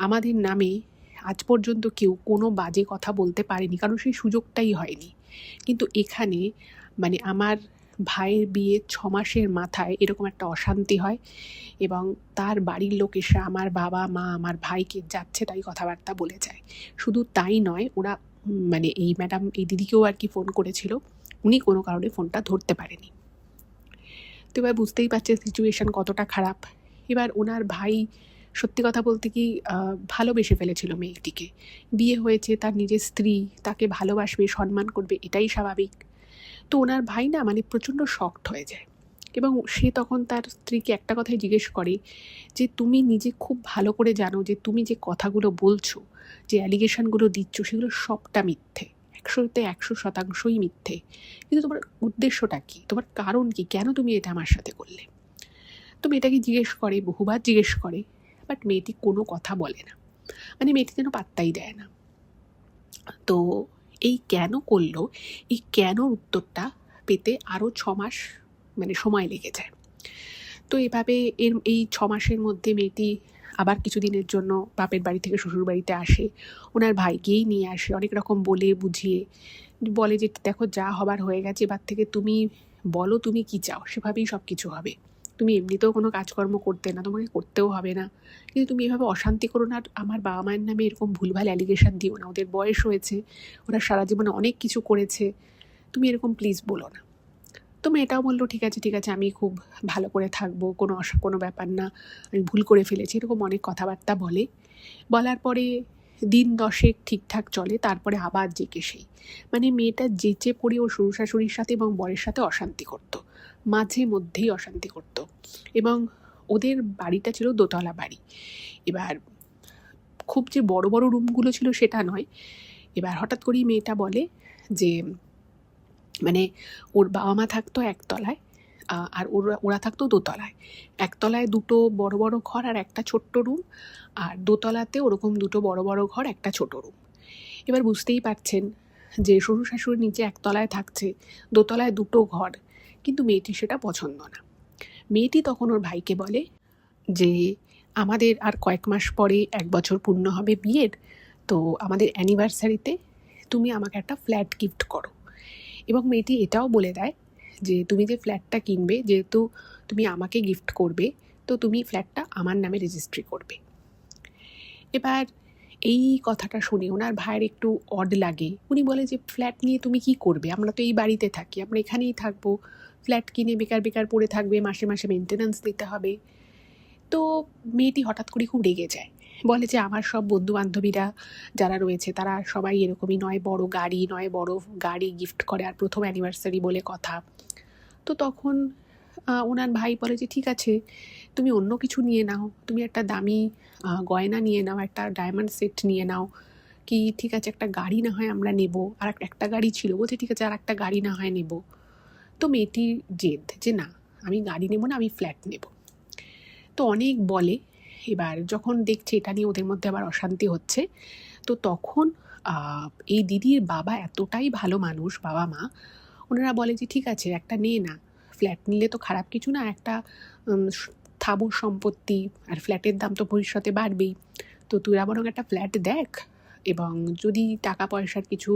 আমাদের নামে আজ পর্যন্ত কেউ কোনো বাজে কথা বলতে পারেনি, কারণ সেই সুযোগটাই হয়নি। কিন্তু এখানে মানে আমার ভাইয়ের বিয়ে 6 মাসের মাথায় এরকম একটা অশান্তি হয়, এবং তার বাড়ির লোক এসে আমার বাবা মা আমার ভাইকে যাচ্ছে তাই কথাবার্তা বলে যায়। শুধু তাই নয়, ওরা মানে এই ম্যাডাম এই দিদিকেও আর কি ফোন করেছিল, উনি কোনো কারণে ফোনটা ধরতে পারেনি। তো এবার বুঝতেই পারছে সিচুয়েশন কতটা খারাপ। এবার ওনার ভাই সত্যি কথা বলতে কি ভালোবেসে ফেলেছিল মেয়েটিকে। বিয়ে হয়েছে, তার নিজের স্ত্রী, তাকে ভালোবাসবে, সম্মান করবে, এটাই স্বাভাবিক। তো ওনার ভাই না মানে প্রচণ্ড শকড হয়ে যায়, এবং সে তখন তার স্ত্রীকে একটা কথাই জিজ্ঞেস করে যে তুমি নিজে খুব ভালো করে জানো যে তুমি যে কথাগুলো বলছো, যে অ্যালিগেশনগুলো দিচ্ছ, সেগুলো সবটা মিথ্যে, 100-তে 100% মিথ্যে। কিন্তু তোমার উদ্দেশ্যটা কী, তোমার কারণ কী, কেন তুমি এটা আমার সাথে করলে? তো মেয়েটাকে জিজ্ঞেস করে, বহুবার জিজ্ঞেস করে, বাট মেয়েটি কোনো কথা বলে না, মানে মেয়েটি যেন পাত্তাই দেয় না। তো এই কেন করলো, এই কেনর উত্তরটা পেতে আরও 6 মাস মানে সময় লেগে যায়। তো এভাবে এই 6 মাসের মধ্যে মেয়েটি আবার কিছুদিনের জন্য বাপের বাড়ি থেকে শ্বশুর বাড়িতে আসে। ওনার ভাইকেই নিয়ে আসে, অনেক রকম বলে বুঝিয়ে বলে যে দেখো যা হবার হয়ে গেছে, এবার থেকে তুমি বলো তুমি কি চাও, সেভাবেই সব কিছু হবে। তুমি এমনিতেও কোনো কাজকর্ম করতে না, তোমাকে করতেও হবে না, কিন্তু তুমি এভাবে অশান্তি করো না, আর আমার বাবা মায়ের নামে এরকম ভুলভাল অ্যালিগেশন দিও না। ওদের বয়স হয়েছে, ওরা সারা জীবনে অনেক কিছু করেছে, তুমি এরকম প্লিজ বলো না। তো মেয়েটাও বললো ঠিক আছে ঠিক আছে, আমি খুব ভালো করে থাকবো, কোনো ব্যাপার না, আমি ভুল করে ফেলেছি, এরকম অনেক কথাবার্তা বলে। বলার পরে দিন 10 ঠিকঠাক চলে, তারপরে আবার যেকে সেই মানে মেয়েটা যেচে পড়ে ওর শ্বশুর শাশুড়ির সাথে এবং বরের সাথে অশান্তি করতো, মাঝে মধ্যেই অশান্তি করতো। এবং ওদের বাড়িটা ছিল দোতলা বাড়ি। এবার খুব যে বড় বড় রুমগুলো ছিল সেটা নয়। এবার হঠাৎ করেই মেয়েটা বলে যে মানে ওর বাবা মা থাকতো একতলায়, আর ওরা থাকতো দোতলায়। একতলায় 2টো বড় বড় ঘর আর একটা ছোট্ট রুম, আর দোতলাতে ওরকম 2টো বড় বড় ঘর, একটা ছোট রুম। এবার বুঝতেই পারছেন যে শ্বশুর শাশুড়ি নিচে একতলায় থাকছে, দোতলায় 2টো ঘর, কিন্তু মেয়েটি সেটা পছন্দ না। মেয়েটি তখন ওর ভাইকে বলে যে আমাদের আর কয়েক মাস পরে 1 বছর পূর্ণ হবে বিয়ের, তো আমাদের অ্যানিভার্সারিতে তুমি আমাকে একটা ফ্ল্যাট গিফট করো। এবং মেয়েটি এটাও বলে দেয় যে তুমি যে ফ্ল্যাটটা কিনবে, যেহেতু তুমি আমাকে গিফট করবে, তো তুমি ফ্ল্যাটটা আমার নামে রেজিস্ট্রি করবে। এবার এই কথাটা শুনে ওনার ভাইয়ের একটু অড লাগে। উনি বলে যে ফ্ল্যাট নিয়ে তুমি কি করবে, আমরা তো এই বাড়িতে থাকি, আমরা এখানেই থাকবো, ফ্ল্যাট কিনে বেকার বেকার পড়ে থাকবে, মাসে মাসে মেনটেন্যান্স দিতে হবে। তো মেয়েটি হঠাৎ করে খুব রেগে যায়, বলে যে আমার সব বন্ধুবান্ধবীরা যারা রয়েছে তারা সবাই এরকমই, নয় বড় গাড়ি গিফট করে, আর প্রথম অ্যানিভার্সারি বলে কথা। তো তখন ওনার ভাই বলে যে ঠিক আছে, তুমি অন্য কিছু নিয়ে নাও, তুমি একটা দামি গয়না নিয়ে নাও, একটা ডায়মন্ড সেট নিয়ে নাও, কি ঠিক আছে একটা গাড়ি না হয় আমরা নেব। আর একটা গাড়ি ছিল, বলছে ঠিক আছে আর একটা গাড়ি না হয় নেব। তো মেয়েটির জেদ যে না আমি গাড়ি নেব না, আমি ফ্ল্যাট নেব। তো অনেক বলে। এবার যখন দেখছে এটা নিয়ে ওদের মধ্যে আবার অশান্তি হচ্ছে, তো তখন এই দিদির বাবা এতটাই ভালো মানুষ, বাবা মা, ওনারা বলে যে ঠিক আছে একটা নে না, ফ্ল্যাট নিলে তো খারাপ কিছু না, একটা স্থাবর সম্পত্তি, আর ফ্ল্যাটের দাম তো ভবিষ্যতে বাড়বেই, তো তুই বরং একটা ফ্ল্যাট দেখ, এবং যদি টাকা পয়সার কিছু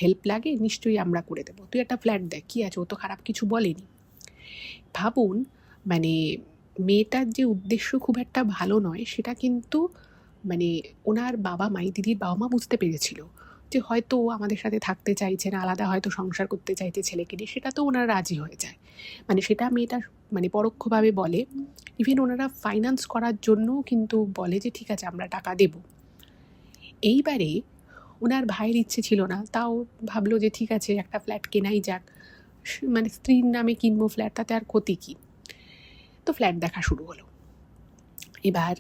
হেল্প লাগে নিশ্চয়ই আমরা করে দেবো, তুই একটা ফ্ল্যাট দেখ, কী আছে, ও তো খারাপ কিছু বলেনি। ভাবুন মানে মেয়েটার যে উদ্দেশ্য খুব একটা ভালো নয়, সেটা কিন্তু মানে ওনার বাবা মা, দিদির বাবা মা বুঝতে পেরেছিল যে হয়তো ও আমাদের সাথে থাকতে চাইছে না, আলাদা হয়তো সংসার করতে চাইছে ছেলেকে নিয়ে, সেটা তো ওনারা রাজি হয়ে যায়। মানে সেটা মেয়েটা মানে পরোক্ষভাবে বলে। ইভেন ওনারা ফাইন্যান্স করার জন্য কিন্তু বলে যে ঠিক আছে আমরা টাকা দেব। এইবারে ওনার ভাইয়ের ইচ্ছে ছিল না, তাও ভাবলো যে ঠিক আছে একটা ফ্ল্যাট কেনাই যাক, মানে স্ত্রীর নামে কিনবো ফ্ল্যাট, তাতে আর ক্ষতি কী। তো ফ্ল্যাট দেখা শুরু হলো। এবার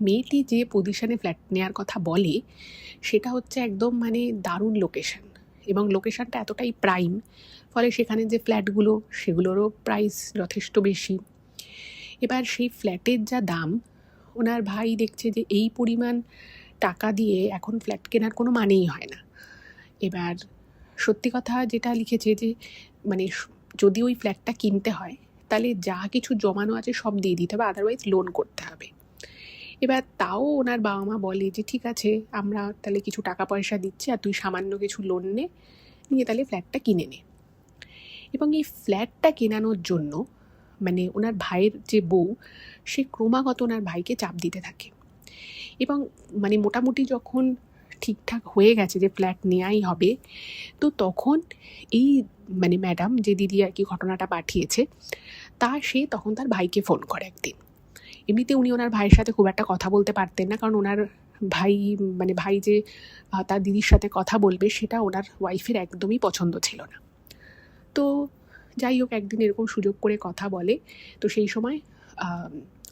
মেয়েটি যে পজিশনে ফ্ল্যাট নেওয়ার কথা বলে সেটা হচ্ছে একদম মানে দারুণ লোকেশন, এবং লোকেশনটা এতটাই প্রাইম, ফলে সেখানে যে ফ্ল্যাটগুলো সেগুলোরও প্রাইস যথেষ্ট বেশি। এবার সেই ফ্ল্যাটের যা দাম, ওনার ভাই দেখছে যে এই পরিমাণ টাকা দিয়ে এখন ফ্ল্যাট কেনার কোনো মানেই হয় না। এবার সত্যি কথা যেটা লিখেছে যে মানে যদি ওই ফ্ল্যাটটা কিনতে হয় তাহলে যা কিছু জমানো আছে সব দিয়ে দিতে হবে, আদারওয়াইজ লোন করতে হবে। এবার তাও ওনার বাবা মা বলে যে ঠিক আছে, আমরা তাহলে কিছু টাকা পয়সা দিচ্ছি, আর তুই সামান্য কিছু লোন নিয়ে তাহলে ফ্ল্যাটটা কিনে নে। এবং এই ফ্ল্যাটটা কেনানোর জন্য মানে ওনার ভাইয়ের যে বউ, সে ক্রমাগত ওনার ভাইকে চাপ দিতে থাকে। এবং মানে মোটামুটি যখন ঠিকঠাক হয়ে গেছে যে ফ্ল্যাট নেওয়াই হবে, তো তখন এই মানে ম্যাডাম যে দিদি আর কি ঘটনাটা পাঠিয়েছে, সে তখন তার ভাইকে ফোন করে একদিন। এমনিতে উনি ওনার ভাইয়ের সাথে খুব একটা কথা বলতে পারতেন না, কারণ ওনার ভাই যে তার দিদির সাথে কথা বলবে সেটা ওনার ওয়াইফের একদমই পছন্দ ছিল না। তো যাই হোক, একদিন এরকম সুযোগ করে কথা বলে। তো সেই সময়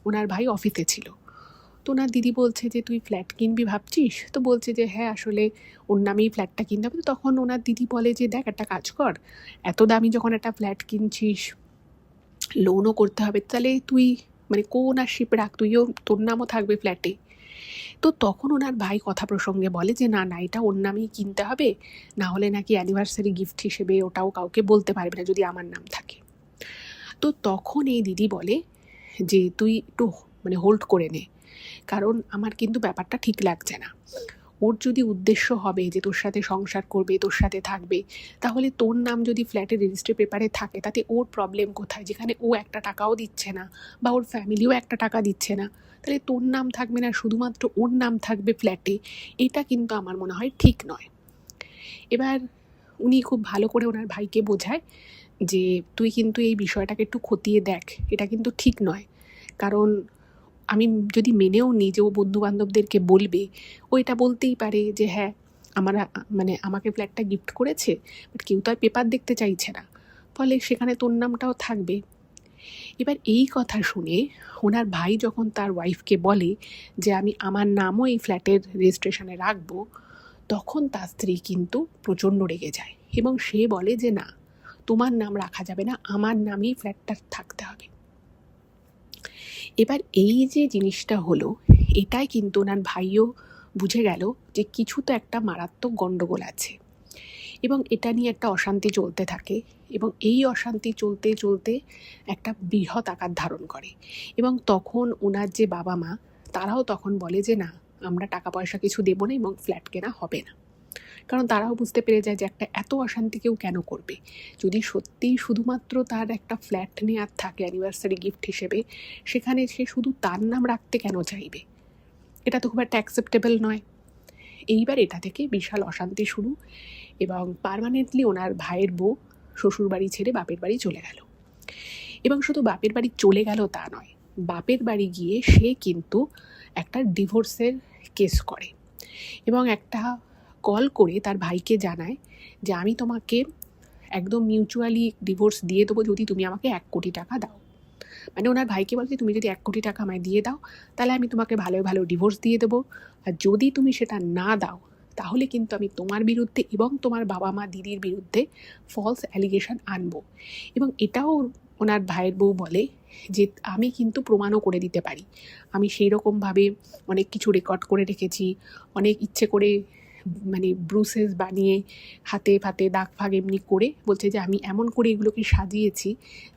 ওনার ভাই অফিসে ছিল। তো ওনার দিদি বলছে যে তুই ফ্ল্যাট কিনবি ভাবছিস? তো বলছে যে হ্যাঁ, আসলে ওর নামেই ফ্ল্যাটটা কিনতে হবে। তো তখন ওনার দিদি বলে যে দেখ, একটা কাজ কর, এত দামি যখন একটা ফ্ল্যাট কিনছিস, লোনও করতে হবে, তাহলে তুই মানে co-ownership রাখ, তোর নামও থাকবে ফ্ল্যাটে। তো তখন ওনার ভাই কথা প্রসঙ্গে বলে যে না, এটা ওর নামেই কিনতে হবে, না হলে নাকি অ্যানিভার্সারি গিফট হিসেবে ওটাও কাউকে বলতে পারবে না যদি আমার নাম থাকে। তো তখন এই দিদি বলে যে তুই একটু মানে হোল্ড করে নে, কারণ আমার কিন্তু ব্যাপারটা ঠিক লাগছে না। ওর যদি উদ্দেশ্য হবে যে তোর সাথে সংসার করবে, তোর সাথে থাকবে, তাহলে তোর নাম যদি ফ্ল্যাটের রেজিস্ট্রি পেপারে থাকে তাতে ওর প্রবলেম কোথায়? যেখানে ও একটা টাকাও দিচ্ছে না বা ওর ফ্যামিলিও একটা টাকা দিচ্ছে না, তাহলে তোর নাম থাকবে না, শুধুমাত্র ওর নাম থাকবে ফ্ল্যাটে। এটা কিন্তু আমার মনে হয় ঠিক নয়। এবার উনি খুব ভালো করে ওনার ভাইকে বোঝায় যে তুই কিন্তু এই বিষয়টাকে একটু খতিয়ে দেখ, এটা কিন্তু ঠিক নয়। কারণ আমি যদি মেনেও নিই যে ও বন্ধুবান্ধবদেরকে বলবে, ও এটা বলতেই পারে যে হ্যাঁ, আমাকে ফ্ল্যাটটা গিফট করেছে, বাট কেউ তো আর পেপার দেখতে চাইছে না, ফলে সেখানে তোর নামটাও থাকবে। এবার এই কথা শুনে ওনার ভাই যখন তার ওয়াইফকে বলে যে আমি আমার নামও এই ফ্ল্যাটের রেজিস্ট্রেশনে রাখবো, তখন তার স্ত্রী কিন্তু প্রচণ্ড রেগে যায় এবং সে বলে যে না, তোমার নাম রাখা যাবে না, আমার নামেই ফ্ল্যাটটা থাকতে হবে। এবার এই যে জিনিসটা হলো, এটাই কিন্তু ওনার ভাইও বুঝে গেল যে কিছু তো একটা মারাত্মক গণ্ডগোল আছে, এবং এটা নিয়ে একটা অশান্তি চলতে থাকে, এবং এই অশান্তি চলতে চলতে একটা বৃহৎ আকার ধারণ করে। এবং তখন ওনার যে বাবা মা, তারাও তখন বলে যে না, আমরা টাকা পয়সা কিছু দেবো না এবং ফ্ল্যাট কেনা হবে না। কারণ তারাও বুঝতে পেরে যায় যে একটা এত অশান্তি কেউ কেন করবে। যদি সত্যিই শুধুমাত্র তার একটা ফ্ল্যাট নেওয়ার থাকে অ্যানিভার্সারি গিফট হিসেবে, সেখানে সে শুধু তার নাম রাখতে কেন চাইবে? এটা তো খুব একটা অ্যাকসেপ্টেবল নয়। এইবার এটা থেকে বিশাল অশান্তি শুরু, এবং পার্মানেন্টলি ওনার ভাইয়ের বউ শ্বশুরবাড়ি ছেড়ে বাপের বাড়ি চলে গেল। এবং শুধু বাপের বাড়ি চলে গেল তা নয়, বাপের বাড়ি গিয়ে সে কিন্তু একটা ডিভোর্সের কেস করে, এবং একটা কল করে তার ভাইকে জানায় যে আমি তোমাকে একদম মিউচুয়ালি ডিভোর্স দিয়ে দেবো যদি তুমি আমাকে 1 কোটি টাকা দাও। মানে ওনার ভাইকে বলছে তুমি যদি 1 কোটি টাকা আমায় দিয়ে দাও তাহলে আমি তোমাকে ভালো ভালো ডিভোর্স দিয়ে দেবো, আর যদি তুমি সেটা না দাও তাহলে কিন্তু আমি তোমার বিরুদ্ধে এবং তোমার বাবা মা দিদির বিরুদ্ধে ফলস অ্যালিগেশন আনবো। এবং এটাও ওনার ভাইয়ের বউ বলে যে আমি কিন্তু প্রমাণও করে দিতে পারি, আমি সেই রকমভাবে অনেক কিছু রেকর্ড করে রেখেছি, অনেক ইচ্ছে করে মানে ব্রুসেস বানিয়ে হাতে ফাতে দাগ ফাগ এমনি করে, বলছে যে আমি এমন করে এগুলোকে সাজিয়েছি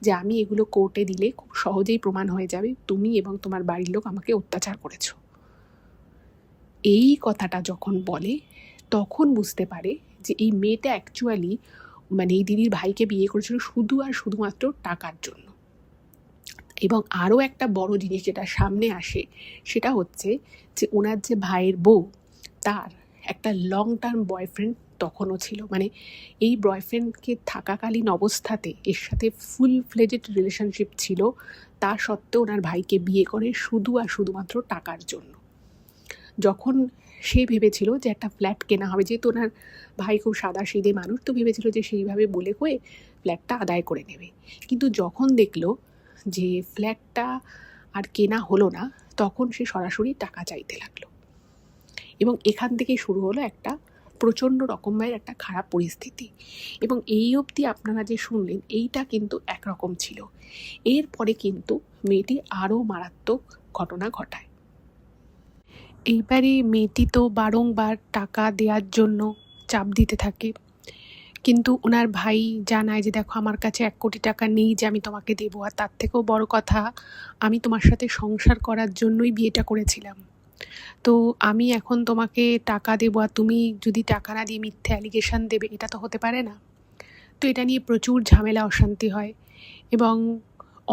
যে আমি এগুলো কোর্টে দিলে খুব সহজেই প্রমাণ হয়ে যাবে তুমি এবং তোমার বাড়ির লোক আমাকে অত্যাচার করেছো। এই কথাটা যখন বলে তখন বুঝতে পারে যে এই মেয়েটা অ্যাকচুয়ালি মানে এই দিদির ভাইকে বিয়ে করেছিল শুধু আর শুধুমাত্র টাকার জন্য। এবং আরও একটা বড় জিনিস যেটা সামনে আসে সেটা হচ্ছে যে ওনার যে ভাইয়ের বউ, তার একটা লং টার্ম বয়ফ্রেন্ড তখনও ছিল। মানে এই বয়ফ্রেন্ডকে থাকাকালীন অবস্থাতে এর সাথে ফুল ফ্লেজেড রিলেশনশিপ ছিল, তা সত্ত্বেও ওনার ভাইকে বিয়ে করে শুধু আর শুধুমাত্র টাকার জন্য। যখন সে ভেবেছিল যে একটা ফ্ল্যাট কেনা হবে, যেহেতু ওনার ভাই খুব সাদাসিধে মানুষ, তো ভেবেছিল যে সেইভাবে বলে কয়ে ফ্ল্যাটটা আদায় করে নেবে। কিন্তু যখন দেখলো যে ফ্ল্যাটটা আর কেনা হলো না, তখন সে সরাসরি টাকা চাইতে লাগলো, এবং এখান থেকেই শুরু হলো একটা প্রচণ্ড রকমের একটা খারাপ পরিস্থিতি। এবং এই অবধি আপনারা যে শুনলেন এইটা কিন্তু একরকম ছিল। এরপরে কিন্তু মেয়েটি আরও মারাত্মক ঘটনা ঘটায়। এইবারে মেয়েটি তো বারংবার টাকা দেওয়ার জন্য চাপ দিতে থাকে, কিন্তু ওনার ভাই জানায় যে দেখো আমার কাছে 1 কোটি টাকা নেই যে আমি তোমাকে দেবো, আর তার থেকেও বড় কথা আমি তোমার সাথে সংসার করার জন্যই বিয়েটা করেছিলাম, তো আমি এখন তোমাকে টাকা দেবো আর তুমি যদি টাকা না দিয়ে মিথ্যে অ্যালিগেশন দেবে, এটা তো হতে পারে না। তো এটা নিয়ে প্রচুর ঝামেলা অশান্তি হয়, এবং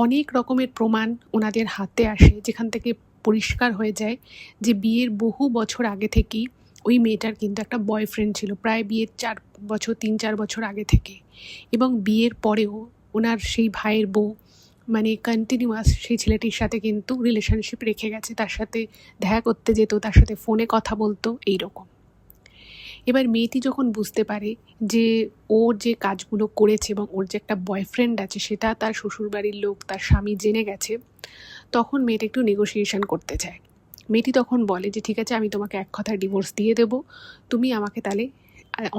অনেক রকমের প্রমাণ ওনাদের হাতে আসে, যেখান থেকে পরিষ্কার হয়ে যায় যে বিয়ের বহু বছর আগে থেকেই ওই মেয়েটার কিন্তু একটা বয়ফ্রেন্ড ছিল, প্রায় বিয়ের 3-4 বছর আগে থেকে। এবং বিয়ের পরেও ওনার সেই ভাইয়ের বউ মানে কন্টিনিউয়াস সেই ছেলেটির সাথে কিন্তু রিলেশনশিপ রেখে গেছে, তার সাথে দেখা করতে যেত, তার সাথে ফোনে কথা বলতো, এইরকম। এবার মেয়েটি যখন বুঝতে পারে যে ওর যে কাজগুলো করেছে এবং ওর যে একটা বয়ফ্রেন্ড আছে সেটা তার শ্বশুরবাড়ির লোক, তার স্বামী জেনে গেছে, তখন মেয়েটা একটু নেগোসিয়েশন করতে চায়। মেয়েটি তখন বলে যে ঠিক আছে, আমি তোমাকে এক কথায় ডিভোর্স দিয়ে দেবো, তুমি আমাকে তাহলে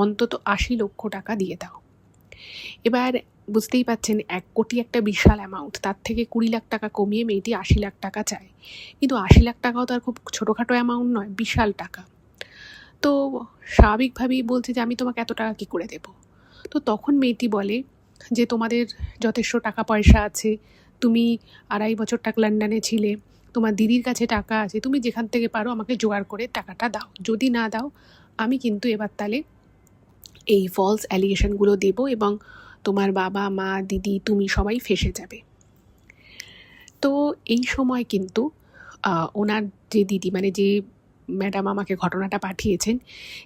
অন্তত 80 লক্ষ টাকা দিয়ে দাও। এবার বুঝতেই পাচ্ছেন 1 কোটি একটা বিশাল অ্যামাউন্ট, তার থেকে 20 লাখ টাকা কমিয়ে মেয়েটি 80 লাখ টাকা চায়। কিন্তু 80 লাখ টাকাও তার খুব ছোটোখাটো অ্যামাউন্ট নয়, বিশাল টাকা। তো স্বাভাবিকভাবেই বলছে যে আমি তোমাকে এত টাকা কী করে দেবো। তো তখন মেয়েটি বলে যে তোমাদের যথেষ্ট টাকা পয়সা আছে, তুমি 2.5 বছর লন্ডনে ছিলে, তোমার দিদির কাছে টাকা আছে, তুমি যেখান থেকে পারো আমাকে জোগাড় করে টাকাটা দাও, যদি না দাও আমি কিন্তু এবার তাহলে এই ফলস অ্যালিগেশনগুলো দেবো এবং তোমার বাবা মা দিদি তুমি সবাই ফেঁসে যাবে। তো এই সময় কিন্তু ওনার যে দিদি মানে যে ম্যাডাম আমাকে ঘটনাটা পাঠিয়েছেন,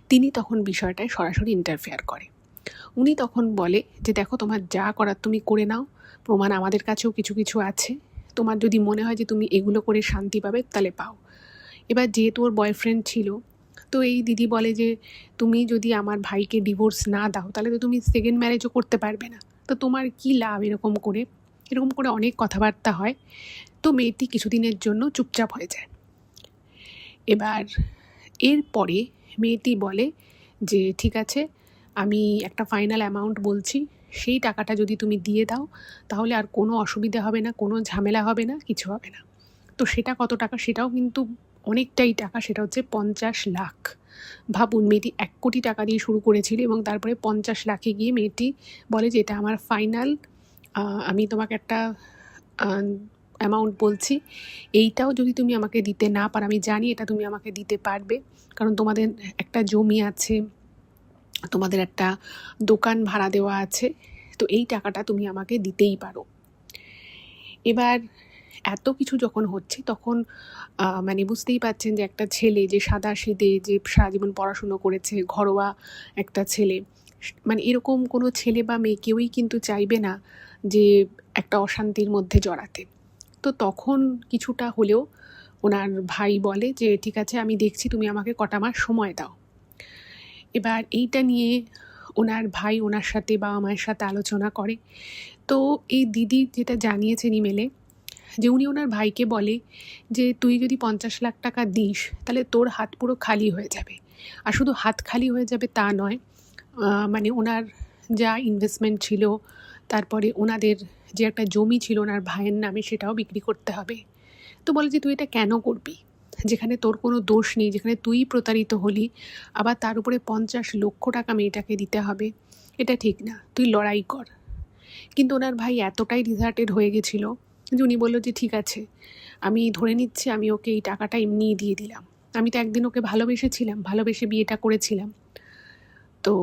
তিনি তখন বিষয়টায় সরাসরি ইন্টারফেয়ার করে। উনি তখন বলে যে দেখো তোমার যা করার তুমি করে নাও, প্রমাণ আমাদের কাছেও কিছু কিছু আছে, তোমার যদি মনে হয় যে তুমি এগুলো করে শান্তি পাবে তাহলে পাও। এবার যেহেতু ওর বয়ফ্রেন্ড ছিল, তো এই দিদি বলে যে তুমি যদি আমার ভাইকে ডিভোর্স না দাও তাহলে তো তুমি সেকেন্ড ম্যারেজও করতে পারবে না, তো তোমার কী লাভ এরকম করে। অনেক কথাবার্তা হয়। তো মেয়েটি কিছুদিনের জন্য চুপচাপ হয়ে যায়। এবার এরপরে মেয়েটি বলে যে ঠিক আছে, আমি একটা ফাইনাল অ্যামাউন্ট বলছি, সেই টাকাটা যদি তুমি দিয়ে দাও তাহলে আর কোনো অসুবিধা হবে না, কোনো ঝামেলা হবে না, কিছু হবে না। তো সেটা কত টাকা, সেটাও কিন্তু অনেকটাই টাকা, সেটা হচ্ছে 50 লাখ। ভাবুন, মেয়েটি 1 কোটি টাকা দিয়ে শুরু করেছিল এবং তারপরে 50 লাখে গিয়ে মেয়েটি বলে যে এটা আমার ফাইনাল, আমি তোমাকে একটা অ্যামাউন্ট বলছি, এইটাও যদি তুমি আমাকে দিতে না পারো, আমি জানি এটা তুমি আমাকে দিতে পারবে, কারণ তোমাদের একটা জমি আছে, তোমাদের একটা দোকান ভাড়া দেওয়া আছে, তো এই টাকাটা তুমি আমাকে দিতেই পারো। এবার এত কিছু যখন হচ্ছে তখন মানে বুঝতেই পারছেন যে একটা ছেলে যে সাদাসিধে, যে সারা জীবন পড়াশুনো করেছে, ঘরোয়া একটা ছেলে, মানে এরকম কোনো ছেলে বা মেয়ে কেউই কিন্তু চাইবে না যে একটা অশান্তির মধ্যে জড়াতে। তো তখন কিছুটা হলেও ওনার ভাই বলে যে ঠিক আছে, আমি দেখছি, তুমি আমাকে কটা মাস সময় দাও। এবার এইটা নিয়ে ওনার ভাই ওনার সাথে বাবা মায়ের সাথে আলোচনা করে। তো এই দিদি যেটা জানিয়েছেন ইমেলে, যে উনি ওনার ভাইকে বলে যে তুই যদি 50 লাখ টাকা দিস তাহলে তোর হাত পুরো খালি হয়ে যাবে। আর শুধু হাত খালি হয়ে যাবে তা নয়, মানে ওনার যা ইনভেস্টমেন্ট ছিল, তারপরে ওনাদের যে একটা জমি ছিল ওনার ভাইয়ের নামে, সেটাও বিক্রি করতে হবে। তো বলে যে তুই এটা কেন করবি, যেখানে তোর কোনো দোষ নেই, যেখানে তুই প্রতারিত হলি, আবার তার উপরে 50 লক্ষ টাকা মেয়েটাকে দিতে হবে, এটা ঠিক না, তুই লড়াই কর। কিন্তু ওনার ভাই এতটাই ডিসার্টেড হয়ে গেছিলো যে উনি বললো যে ঠিক আছে, আমি ধরে নিচ্ছি, আমি ওকে এই টাকাটা এমনিই দিয়ে দিলাম, আমি তো একদিন ওকে ভালোবেসেছিলাম, ভালোবেসে বিয়েটা করেছিলাম, তো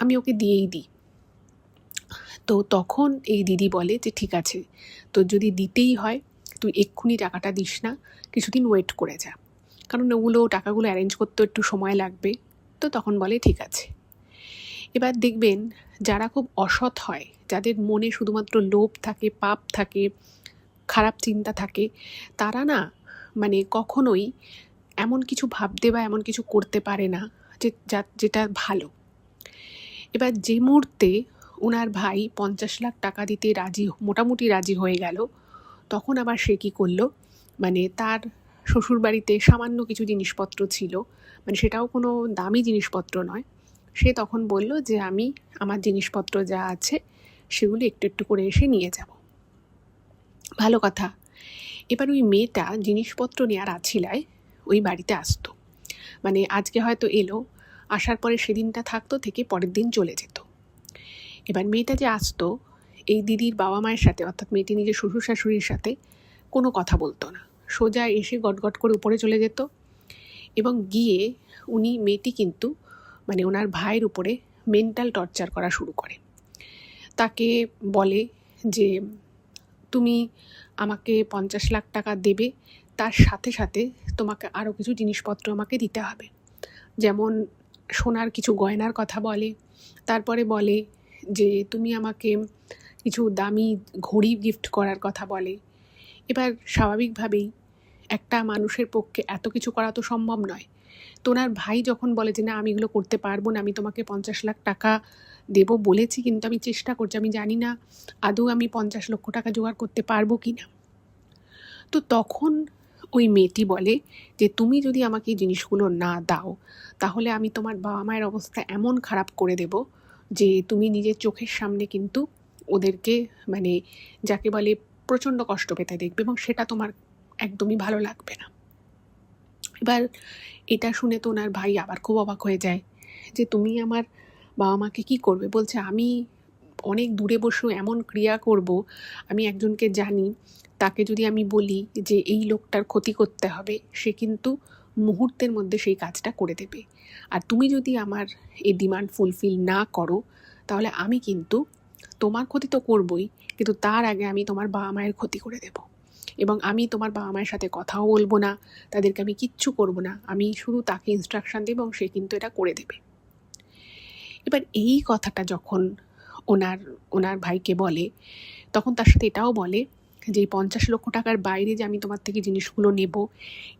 আমি ওকে দিয়েই দিই। তো তখন এই দিদি বলে যে ঠিক আছে, তোর যদি দিতেই হয় তুই এক্ষুনি টাকাটা দিস না, কিছুদিন ওয়েট করে যা, কারণ টাকাগুলো অ্যারেঞ্জ করতে একটু সময় লাগবে। তো তখন বলে ঠিক আছে। এবার দেখবেন যারা খুব অসৎ হয়, যাদের মনে শুধুমাত্র লোভ থাকে, পাপ থাকে, খারাপ চিন্তা থাকে, তারা না মানে কখনোই এমন কিছু ভাবতে বা এমন কিছু করতে পারে না যেটা ভালো। এবার যে মুহূর্তে ওনার ভাই 50 লাখ টাকা দিতে মোটামুটি রাজি হয়ে গেল, তখন আবার সে কী করলো, মানে তার শ্বশুরবাড়িতে সামান্য কিছু জিনিসপত্র ছিল, মানে সেটাও কোনো দামি জিনিসপত্র নয়। সে তখন বলল যে আমি আমার জিনিসপত্র যা আছে সেগুলো একটু একটু করে এসে নিয়ে যাব। ভালো কথা। এবার ওই মেয়েটা জিনিসপত্র নেওয়ার আছিলায় ওই বাড়িতে আসতো, মানে আজকে হয়তো এলো, আসার পরে সেদিনটা থাকতো, থেকে পরের দিন চলে যেত। এবার মেয়েটা যে আসতো, এই দিদির বাবা মায়ের সাথে, অর্থাৎ মেয়েটি নিজের শ্বশুর শাশুড়ির সাথে কোনো কথা বলতো না, সোজা এসে গটগট করে উপরে চলে যেত। এবং গিয়ে মেয়েটি কিন্তু মানে ওনার ভাইয়ের উপরে মেন্টাল টর্চার করা শুরু করে। তাকে বলে যে তুমি আমাকে 50 লাখ টাকা দেবে, তার সাথে সাথে তোমাকে আরও কিছু জিনিসপত্র আমাকে দিতে হবে। যেমন সোনার কিছু গয়নার কথা বলে, তারপরে বলে যে তুমি আমাকে কিছু দামি ঘড়ি গিফট করার কথা বলে। এবার স্বাভাবিকভাবেই একটা মানুষের পক্ষে এত কিছু করা তো সম্ভব নয়। তো ওনার ভাই যখন বলে যে না আমি এগুলো করতে পারবো না, আমি তোমাকে 50 লাখ টাকা দেবো বলেছি, কিন্তু আমি চেষ্টা করছি, আমি জানি না আদৌ আমি 50 লক্ষ টাকা জোগাড় করতে পারবো কি না। তো তখন ওই মেয়েটি বলে যে তুমি যদি আমাকে এই জিনিসগুলো না দাও, তাহলে আমি তোমার বাবা মায়ের অবস্থা এমন খারাপ করে দেব যে তুমি নিজের চোখের সামনে কিন্তু ওদেরকে মানে যাকে বলে প্রচণ্ড কষ্ট পেতে দেখবে, এবং সেটা তোমার একদমই ভালো লাগবে না। এবার এটা শুনে তো ওনার ভাই আবার খুব অবাক হয়ে যায় যে তুমি আমার বাবা মাকে কী করবে। বলছে আমি অনেক দূরে বসেও এমন ক্রিয়া করব, আমি একজনকে জানি, তাকে যদি আমি বলি যে এই লোকটার ক্ষতি করতে হবে, সে কিন্তু মুহূর্তের মধ্যে সেই কাজটা করে দেবে। আর তুমি যদি আমার এই ডিমান্ড ফুলফিল না করো, তাহলে আমি কিন্তু তোমার ক্ষতি তো করবই, কিন্তু তার আগে আমি তোমার বাবা মায়ের ক্ষতি করে দেব। এবং আমি তোমার বাবা মায়ের সাথে কথাও বলবো না, তাদেরকে আমি কিচ্ছু করব না, আমি শুধু তাকে ইনস্ট্রাকশান দেবো এবং সে কিন্তু এটা করে দেবে। এবার এই কথাটা যখন ওনার ভাইকে বলে, তখন তার সাথে এটাও বলে যে এই 50 লক্ষ টাকার বাইরে যে আমি তোমার থেকে জিনিসগুলো নেব,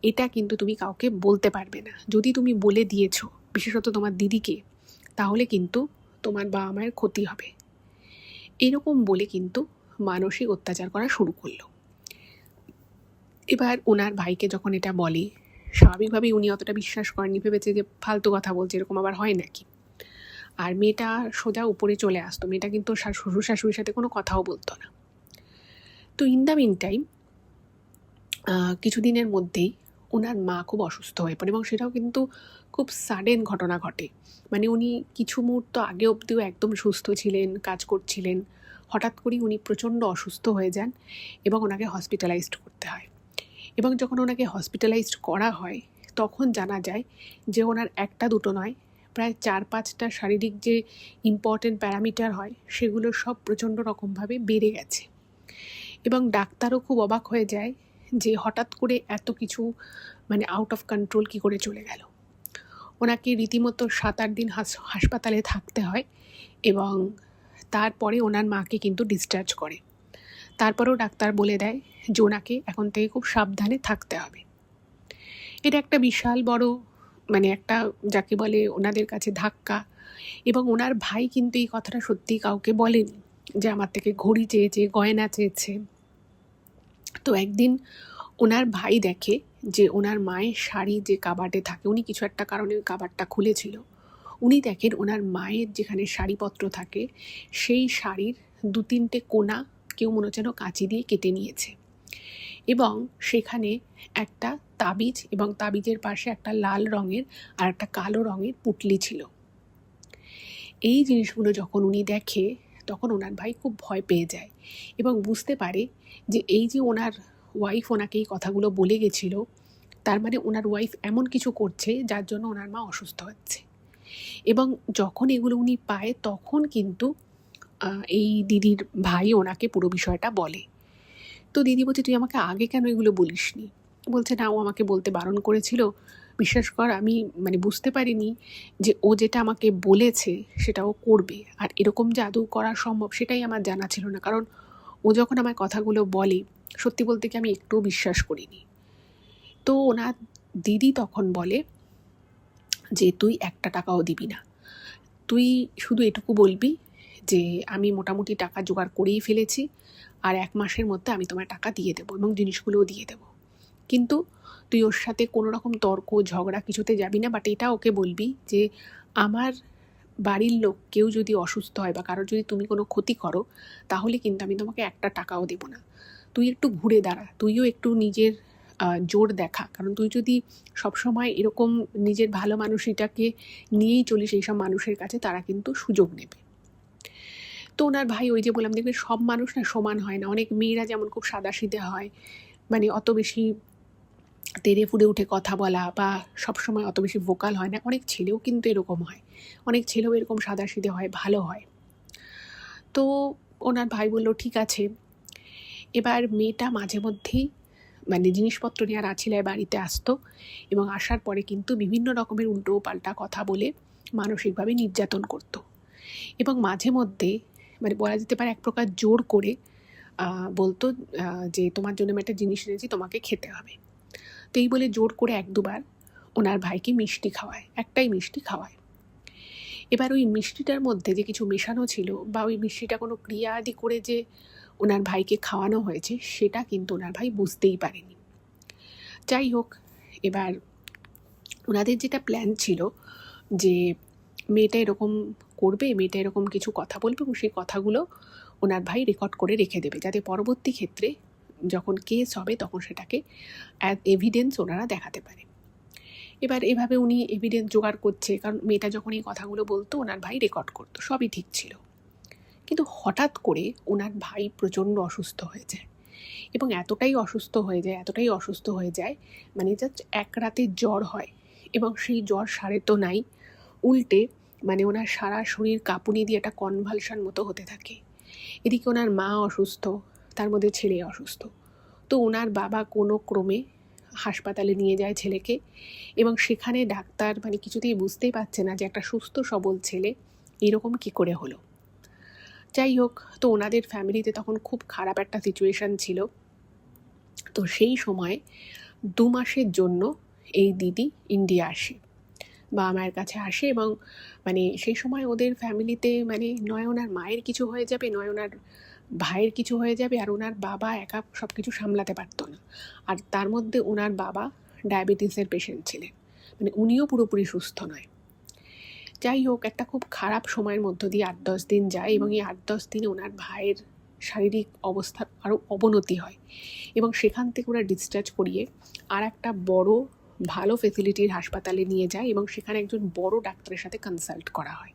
এটা কিন্তু তুমি কাউকে বলতে পারবে না। যদি তুমি বলে দিয়েছো, বিশেষত তোমার দিদিকে, তাহলে কিন্তু তোমার বাবা মায়ের ক্ষতি হবে। এরকম বলে কিন্তু মানসিক অত্যাচার করা শুরু করলো। এবার ওনার ভাইকে যখন এটা বলে, স্বাভাবিকভাবেই উনি অতটা বিশ্বাস করেননি, ভেবেছে যে ফালতু কথা বলছে, এরকম আবার হয় নাকি। আর মেয়েটা সোজা উপরে চলে আসতো, মেয়েটা কিন্তু শ্বশুর শাশুড়ির সাথে কোনো কথাও বলতো না। তো ইন দ্য মিন টাইম কিছুদিনের মধ্যেই ওনার মা খুব অসুস্থ হয়ে পড়ে, এবং সেটাও কিন্তু খুব সাডেন ঘটনা ঘটে। মানে উনি কিছু মুহূর্ত আগে অবধিও একদম সুস্থ ছিলেন, কাজ করছিলেন, হঠাৎ করেই উনি প্রচণ্ড অসুস্থ হয়ে যান এবং ওনাকে হসপিটালাইজড করতে হয়। এবং যখন ওনাকে হসপিটালাইজড করা হয়, তখন জানা যায় যে ওনার একটা দুটো নয়, প্রায় 4-5টা শারীরিক যে ইম্পর্টেন্ট প্যারামিটার হয়, সেগুলো সব প্রচণ্ড রকমভাবে বেড়ে গেছে। এবং ডাক্তারও খুব অবাক হয়ে যায় যে হঠাৎ করে এত কিছু মানে আউট অফ কন্ট্রোল কী করে চলে গেল। ওনাকে রীতিমতো 7-8 দিন হাসপাতালে থাকতে হয়, এবং তারপরে ওনার মাকে কিন্তু ডিসচার্জ করে। তারপরেও ডাক্তার বলে দেয় যে ওনাকে এখন থেকে খুব সাবধানে থাকতে হবে। এটা একটা বিশাল বড় মানে একটা যাকে বলে ওনাদের কাছে ধাক্কা। এবং ওনার ভাই কিন্তু এই কথাটা সত্যিই কাউকে বলেনি যে আমার থেকে ঘড়ি চেয়েছে, গয়না চেয়েছে। তো একদিন ওনার ভাই দেখে যে ওনার মায়ের শাড়ি যে কাবার্ডে থাকে, উনি কিছু একটা কারণে কাবার্ডটা খুলেছিল, উনি দেখেন ওনার মায়ের যেখানে শাড়িপত্র থাকে সেই শাড়ির 2-3টে কোনা কেউ মনে হচ্ছে যেন কাঁচি দিয়ে কেটে নিয়েছে, এবং সেখানে একটা তাবিজ, এবং তাবিজের পাশে একটা লাল রঙের আর একটা কালো রঙের পুঁটলি ছিল। এই জিনিসগুলো যখন উনি দেখে, তখন ওনার ভাই খুব ভয় পেয়ে যায় এবং বুঝতে পারে যে এই যে ওনার ওয়াইফ ওনাকে এই কথাগুলো বলে গেছিল, তার মানে ওনার ওয়াইফ এমন কিছু করছে যার জন্য ওনার মা অসুস্থ হচ্ছে। এবং যখন এগুলো উনি পায়, তখন কিন্তু এই দিদির ভাই ওনাকে পুরো বিষয়টা বলে। তো দিদি বলছে তুই আমাকে আগে কেন এগুলো বলিসনি। বলছে না, ও আমাকে বলতে বারণ করেছিল, বিশ্বাস কর আমি মানে বুঝতে পারিনি যে ও যেটা আমাকে বলেছে সেটা ও করবে, আর এরকম যে আদৌ করা সম্ভব সেটাই আমার জানা ছিল না, কারণ ও যখন আমার কথাগুলো বলে, সত্যি বলতে কি আমি একটুও বিশ্বাস করিনি। তো ওনার দিদি তখন বলে যে তুই 1 টাকাও দিবি না, তুই শুধু এটুকু বলবি যে আমি মোটামুটি টাকা জোগাড় করেই ফেলেছি, আর 1 মাসের মধ্যে আমি তোমায় টাকা দিয়ে দেবো এবং জিনিসগুলোও দিয়ে দেবো, কিন্তু তুই ওর সাথে কোনো রকম তর্ক ঝগড়া কিছুতে যাবি না, বাট এটা ওকে বলবি যে আমার বাড়ির লোক কেউ যদি অসুস্থ হয় বা কারোর যদি তুমি কোনো ক্ষতি করো, তাহলে কিন্তু আমি তোমাকে একটা টাকাও দেবো না। তুই একটু ঘুরে দাঁড়া, তুইও একটু নিজের জোর দেখা, কারণ তুই যদি সবসময় এরকম নিজের ভালো মানুষটাকে নিয়েই চলিস এইসব মানুষের কাছে, তারা কিন্তু সুযোগ নেবে। তো ওনার ভাই, ওই যে বললাম, দেখবে সব মানুষ না সমান হয় না। অনেক মেয়েরা যেমন খুব সাদাসিধে হয়, মানে অত বেশি তেড়ে ফুড়ে উঠে কথা বলা বা সবসময় অত বেশি ভোকাল হয় না, অনেক ছেলেও কিন্তু এরকম হয়, অনেক ছেলেও এরকম সাদাসিধে হয়, ভালো হয়। তো ওনার ভাই বলল ঠিক আছে। এবার মেয়েটা মাঝে মধ্যেই মানে জিনিসপত্র নিয়ে রাছিলায় বাড়িতে আসতো, এবং আসার পরে কিন্তু বিভিন্ন রকমের উল্টো পাল্টা কথা বলে মানসিকভাবে নির্যাতন করতো, এবং মাঝে মধ্যে মানে বলা যেতে পারে এক প্রকার জোর করে বলতো যে তোমার জন্য আমি একটা জিনিস এনেছি, তোমাকে খেতে হবে। তো এই বলে জোর করে 1-2 বার ওনার ভাইকে মিষ্টি খাওয়ায়, একটাই মিষ্টি খাওয়ায়। এবার ওই মিষ্টিটার মধ্যে যে কিছু মেশানো ছিল বা ওই মিষ্টিটা কোনো ক্রিয়া আদি করে যে ওনার ভাইকে খাওয়ানো হয়েছে, সেটা কিন্তু ওনার ভাই বুঝতেই পারেনি। যাই হোক, এবার ওনাদের যেটা প্ল্যান ছিল যে মেয়েটা এরকম করবে, মেয়েটা এরকম কিছু কথা বলবে এবং সেই কথাগুলো ওনার ভাই রেকর্ড করে রেখে দেবে, যাতে পরবর্তী ক্ষেত্রে যখন কেস হবে তখন সেটাকে এভিডেন্স ওনারা দেখাতে পারে। এবার এভাবে উনি এভিডেন্স জোগাড় করছে, কারণ মেয়েটা যখন এই কথাগুলো বলতো ওনার ভাই রেকর্ড করতো, সবই ঠিক ছিল। কিন্তু হঠাৎ করে ওনার ভাই প্রচণ্ড অসুস্থ হয়ে যায়, এবং এতটাই অসুস্থ হয়ে যায় মানে জাস্ট 1 রাতে জ্বর হয়, এবং সেই জ্বর সারে তো নাই, উল্টে মানে ওনার সারা শরীর কাঁপুনি দিয়ে একটা কনভালশন মতো হতে থাকে। এদিকে ওনার মা অসুস্থ, তার মধ্যে ছেলে অসুস্থ। তো ওনার বাবা কোনো ক্রমে হাসপাতালে নিয়ে যায় ছেলেকে, এবং সেখানে ডাক্তার মানে কিছুতেই বুঝতেই পারছে না যে একটা সুস্থ সবল ছেলে এরকম কি করে হলো। যাই হোক, তো ওনাদের ফ্যামিলিতে তখন খুব খারাপ একটা সিচুয়েশান ছিল। তো সেই সময় 2 মাসের জন্য এই দিদি ইন্ডিয়া আসে, বাবা মায়ের কাছে আসে, এবং মানে সেই সময় ওদের ফ্যামিলিতে মানে নয় ওনার মায়ের কিছু হয়ে যাবে, নয় ওনার ভাইয়ের কিছু হয়ে যাবে, আর ওনার বাবা একা সব কিছু সামলাতে পারতো না। আর তার মধ্যে ওনার বাবা ডায়াবেটিসের পেশেন্ট ছিলেন, মানে উনিও পুরোপুরি সুস্থ নয়। যাই হোক, একটা খুব খারাপ সময়ের মধ্য দিয়ে 8-10 দিন যায়, এবং এই 8-10 দিনে ওনার ভাইয়ের শারীরিক অবস্থার আরও অবনতি হয়, এবং সেখান থেকে ওরা ডিসচার্জ করিয়ে আর একটা বড় ভালো ফেসিলিটির হাসপাতালে নিয়ে যায়, এবং সেখানে একজন বড় ডাক্তারের সাথে কনসাল্ট করা হয়।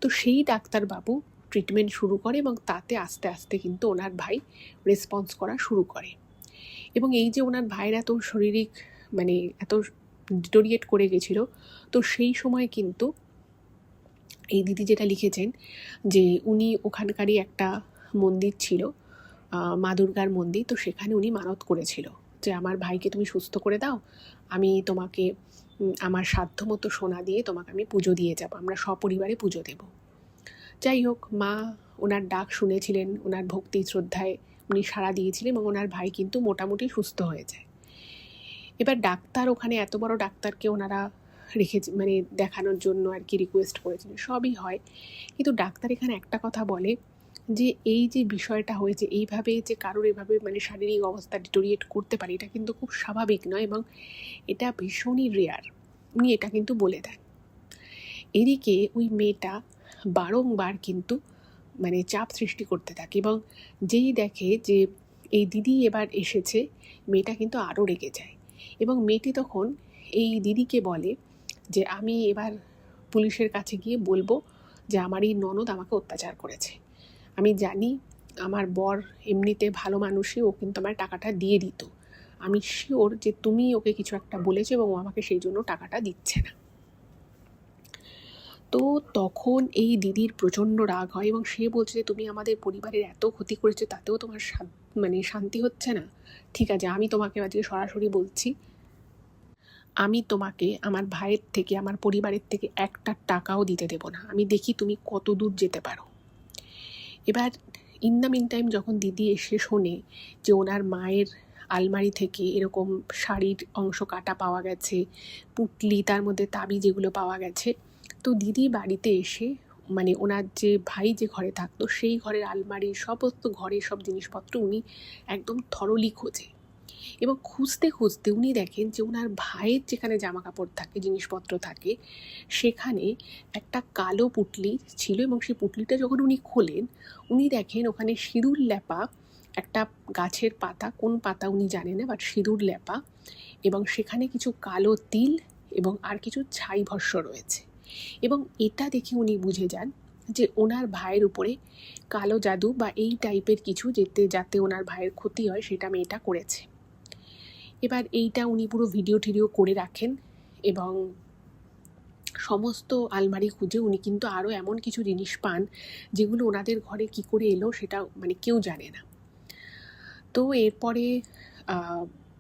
তো সেই ডাক্তারবাবু ট্রিটমেন্ট শুরু করে, এবং তাতে আস্তে আস্তে কিন্তু ওনার ভাই রেসপন্স করা শুরু করে। এবং এই যে ওনার ভাইয়ের এত শারীরিক মানে এত ডিটোরিয়েট করে গেছিলো, তো সেই সময় কিন্তু এই দিদি যেটা লিখেছেন যে উনি ওখানকারই একটা মন্দির ছিল, মা দুর্গার মন্দির, তো সেখানে উনি মানত করেছিল যে আমার ভাইকে তুমি সুস্থ করে দাও, আমি তোমাকে আমার সাধ্যমতো সোনা দিয়ে তোমাকে আমি পুজো দিয়ে যাব, আমরা সপরিবারে পুজো দেব। যাই হোক, মা ওনার ডাক শুনেছিলেন, ওনার ভক্তি শ্রদ্ধায় উনি সাড়া দিয়েছিলেন, এবং ওনার ভাই কিন্তু মোটামুটি সুস্থ হয়ে যায়। এবার ডাক্তার, ওখানে এত বড় ডাক্তারকে ওনারা রেখেছে মানে দেখানোর জন্য আর কি রিকোয়েস্ট করেছিলেন, সবই হয়। কিন্তু ডাক্তার এখানে একটা কথা বলে যে এই যে বিষয়টা হয়েছে, এইভাবে যে কারোর এভাবে মানে শারীরিক অবস্থা ডিটোরিয়েট করতে পারে, এটা কিন্তু খুব স্বাভাবিক নয়, এবং এটা ভীষণই রেয়ার, উনি এটা কিন্তু বলে দেন। এদিকে ওই মেয়েটা বারংবার কিন্তু মানে চাপ সৃষ্টি করতে থাকে, এবং যেই দেখে যে এই দিদি এবার এসেছে, মেয়েটা কিন্তু আরও রেগে যায়, এবং মেয়েটি তখন এই দিদিকে বলে যে আমি এবার পুলিশের কাছে গিয়ে বলবো যে আমার এই ননদ আমাকে অত্যাচার করেছে, আমি জানি আমার বর এমনিতে ভালো মানুষই, ও কিন্তু আমার টাকাটা দিয়ে দিত, আমি শিওর যে তুমি ওকে কিছু একটা বলেছো এবং ও আমাকে সেই জন্য টাকাটা দিচ্ছে না। তো তখন এই দিদির প্রচণ্ড রাগ হয়, এবং সে বলছে যে তুমি আমাদের পরিবারের এত ক্ষতি করেছো, তাতেও তোমার মানে শান্তি হচ্ছে না, ঠিক আছে আমি তোমাকে আজকে সরাসরি বলছি, আমি তোমাকে আমার ভাইয়ের থেকে আমার পরিবারের থেকে একটা টাকাও দিতে দেবো না, আমি দেখি তুমি কত দূর যেতে পারো। এবার ইন দ্য মিন টাইম যখন দিদি এসে শোনে যে ওনার মায়ের আলমারি থেকে এরকম শাড়ির অংশ কাটা পাওয়া গেছে, পুটলি, তার মধ্যে তাবি যেগুলো পাওয়া গেছে, তো দিদি বাড়িতে এসে মানে ওনার যে ভাই যে ঘরে থাকতো সেই ঘরের আলমারি সমস্ত ঘরের সব জিনিসপত্র উনি একদম থরলি খোঁজে, এবং খুঁজতে খুঁজতে উনি দেখেন যে ওনার ভাইয়ের যেখানে জামা কাপড় থাকে, জিনিসপত্র থাকে, সেখানে একটা কালো পুঁটলি ছিল, এবং সেই পুঁটলিটা যখন উনি খোলেন উনি দেখেন ওখানে সিঁদুর লেপা একটা গাছের পাতা, কোন পাতা উনি জানেন না, বাট সিঁদুর লেপা, এবং সেখানে কিছু কালো তিল এবং আর কিছু ছাই ভস্য রয়েছে। এবং এটা দেখে উনি বুঝে যান যে ওনার ভাইয়ের উপরে কালো জাদু বা এই টাইপের কিছু যাতে ওনার ভাইয়ের ক্ষতি হয় সেটা মেয়েটা করেছে। এবার এইটা উনি পুরো ভিডিও টিডিও করে রাখেন, এবং সমস্ত আলমারি খুঁজে উনি কিন্তু আরও এমন কিছু জিনিস পান যেগুলো ওনাদের ঘরে কি করে এলো সেটা মানে কেউ জানে না। তো এরপরে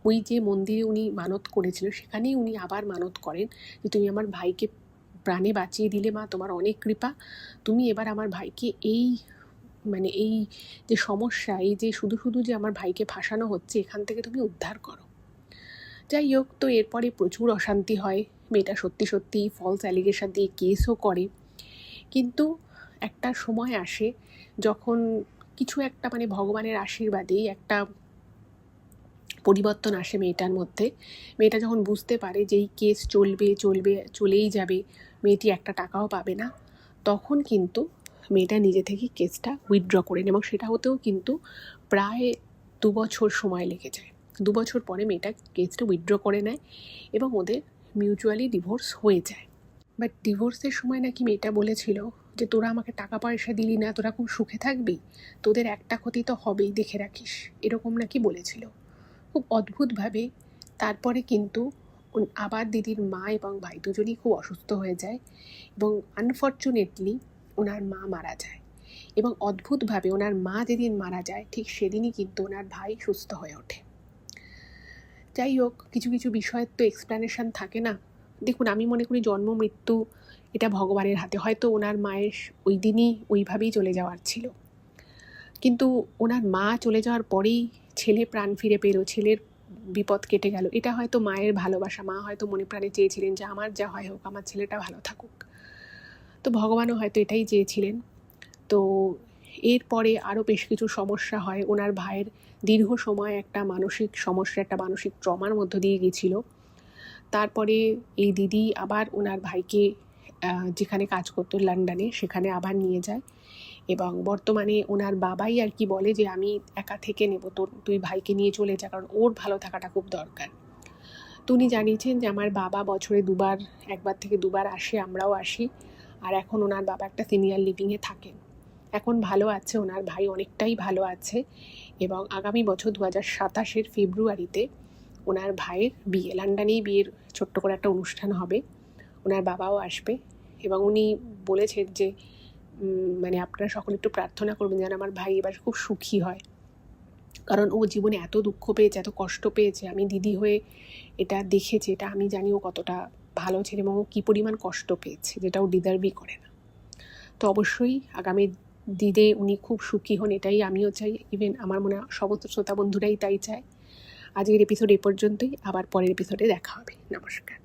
ওই যে মন্দিরে উনি মানত করেছিল সেখানেই উনি আবার মানত করেন যে তুমি আমার ভাইকে প্রাণে বাঁচিয়ে দিলে মা, তোমার অনেক কৃপা, তুমি এবার আমার ভাইকে এই মানে এই যে সমস্যা, এই যে শুধু শুধু যে আমার ভাইকে ফাঁসানো হচ্ছে, এখান থেকে তুমি উদ্ধার করো। যাই হোক, তো এরপরে প্রচুর অশান্তি হয়, মেয়েটা সত্যি সত্যি ফলস অ্যালিগেশন দিয়ে কেসও করে। কিন্তু একটা সময় আসে যখন কিছু একটা মানে ভগবানের আশীর্বাদেই একটা পরিবর্তন আসে মেয়েটার মধ্যে। মেয়েটা যখন বুঝতে পারে যে এই কেস চলেই যাবে, মেয়েটি একটা টাকাও পাবে না, তখন কিন্তু মেয়েটা নিজে থেকে কেসটা উইথড্র করে নেয়, এবং সেটা হতেও কিন্তু প্রায় 2 বছর সময় লেগে যায়। 2 বছর পরে মেয়েটা কেসটা উইথড্র করে নেয় এবং ওদের মিউচুয়ালি ডিভোর্স হয়ে যায়। বাট ডিভোর্সের সময় নাকি মেয়েটা বলেছিল যে তোরা আমাকে টাকা পয়সা দিলি না, তোরা খুব সুখে থাকবি, তোদের একটা ক্ষতি তো হবেই, দেখে রাখিস, এরকম নাকি বলেছিল। খুব অদ্ভুতভাবে তারপরে কিন্তু আবার দিদির মা এবং ভাই দুজনেই খুব অসুস্থ হয়ে যায়, এবং আনফর্চুনেটলি ওনার মা মারা যায়। এবং অদ্ভুতভাবে ওনার মা যেদিন মারা যায় ঠিক সেদিনই কিন্তু ওনার ভাই সুস্থ হয়ে ওঠে। যাই হোক, কিছু কিছু বিষয়ের তো এক্সপ্লানেশন থাকে না। দেখুন, আমি মনে করি জন্ম মৃত্যু এটা ভগবানের হাতে। হয়তো ওনার মায়ের ওই দিনই ওইভাবেই চলে যাওয়ার ছিল, কিন্তু ওনার মা চলে যাওয়ার পরেই ছেলে প্রাণ ফিরে পেল, ছেলের বিপদ কেটে গেল। এটা হয়তো মায়ের ভালোবাসা। মা হয়তো মনে প্রাণে চেয়েছিলেন যে আমার যা হয় হোক, আমার ছেলেটা ভালো থাকুক। তো ভগবানও হয়তো এটাই চেয়েছিলেন। তো এরপরে আরও বেশ কিছু সমস্যা হয়। ওনার ভাইয়ের দীর্ঘ সময় একটা মানসিক সমস্যা, একটা মানসিক ট্রমার মধ্য দিয়ে গেছিল। তারপরে এই দিদি আবার ওনার ভাইকে যেখানে কাজ করতো লন্ডনে, সেখানে আবার নিয়ে যায়, এবং বর্তমানে ওনার বাবাই আর কি বলে যে আমি একা থেকে নেব, তুই ভাইকে নিয়ে চলে যা, কারণ ওর ভালো থাকাটা খুব দরকার। তো উনি জানিয়েছেন যে আমার বাবা বছরে 1 থেকে 2 বার আসে, আমরাও আসি, আর এখন ওনার বাবা একটা সিনিয়র লিভিংয়ে থাকেন। এখন ভালো আছে, ওনার ভাই অনেকটাই ভালো আছে, এবং আগামী বছর 2027 ফেব্রুয়ারিতে ওনার ভাইয়ের বিয়ে, লন্ডনেই বিয়ের ছোট্ট করে একটা অনুষ্ঠান হবে, ওনার বাবাও আসবে। এবং উনি বলেছেন যে মানে আপনারা সকলে একটু প্রার্থনা করবেন যেন আমার ভাই এবার খুব সুখী হয়, কারণ ও জীবনে এত দুঃখ পেয়েছে, এত কষ্ট পেয়েছে, আমি দিদি হয়ে এটা দেখেছি, এটা আমি জানি ও কতটা ভালো ছেলে এবং ও কী পরিমাণ কষ্ট পেয়েছে, যেটা ও ডিজার্ভই করে না। তো অবশ্যই আগামী দিনে উনি খুব সুখী হন, এটাই আমিও চাই, ইভেন আমার মনে হয় সমস্ত শ্রোতা বন্ধুরাই তাই চায়। আজকের এপিসোড এ পর্যন্তই, আবার পরের এপিসোডে দেখা হবে। নমস্কার।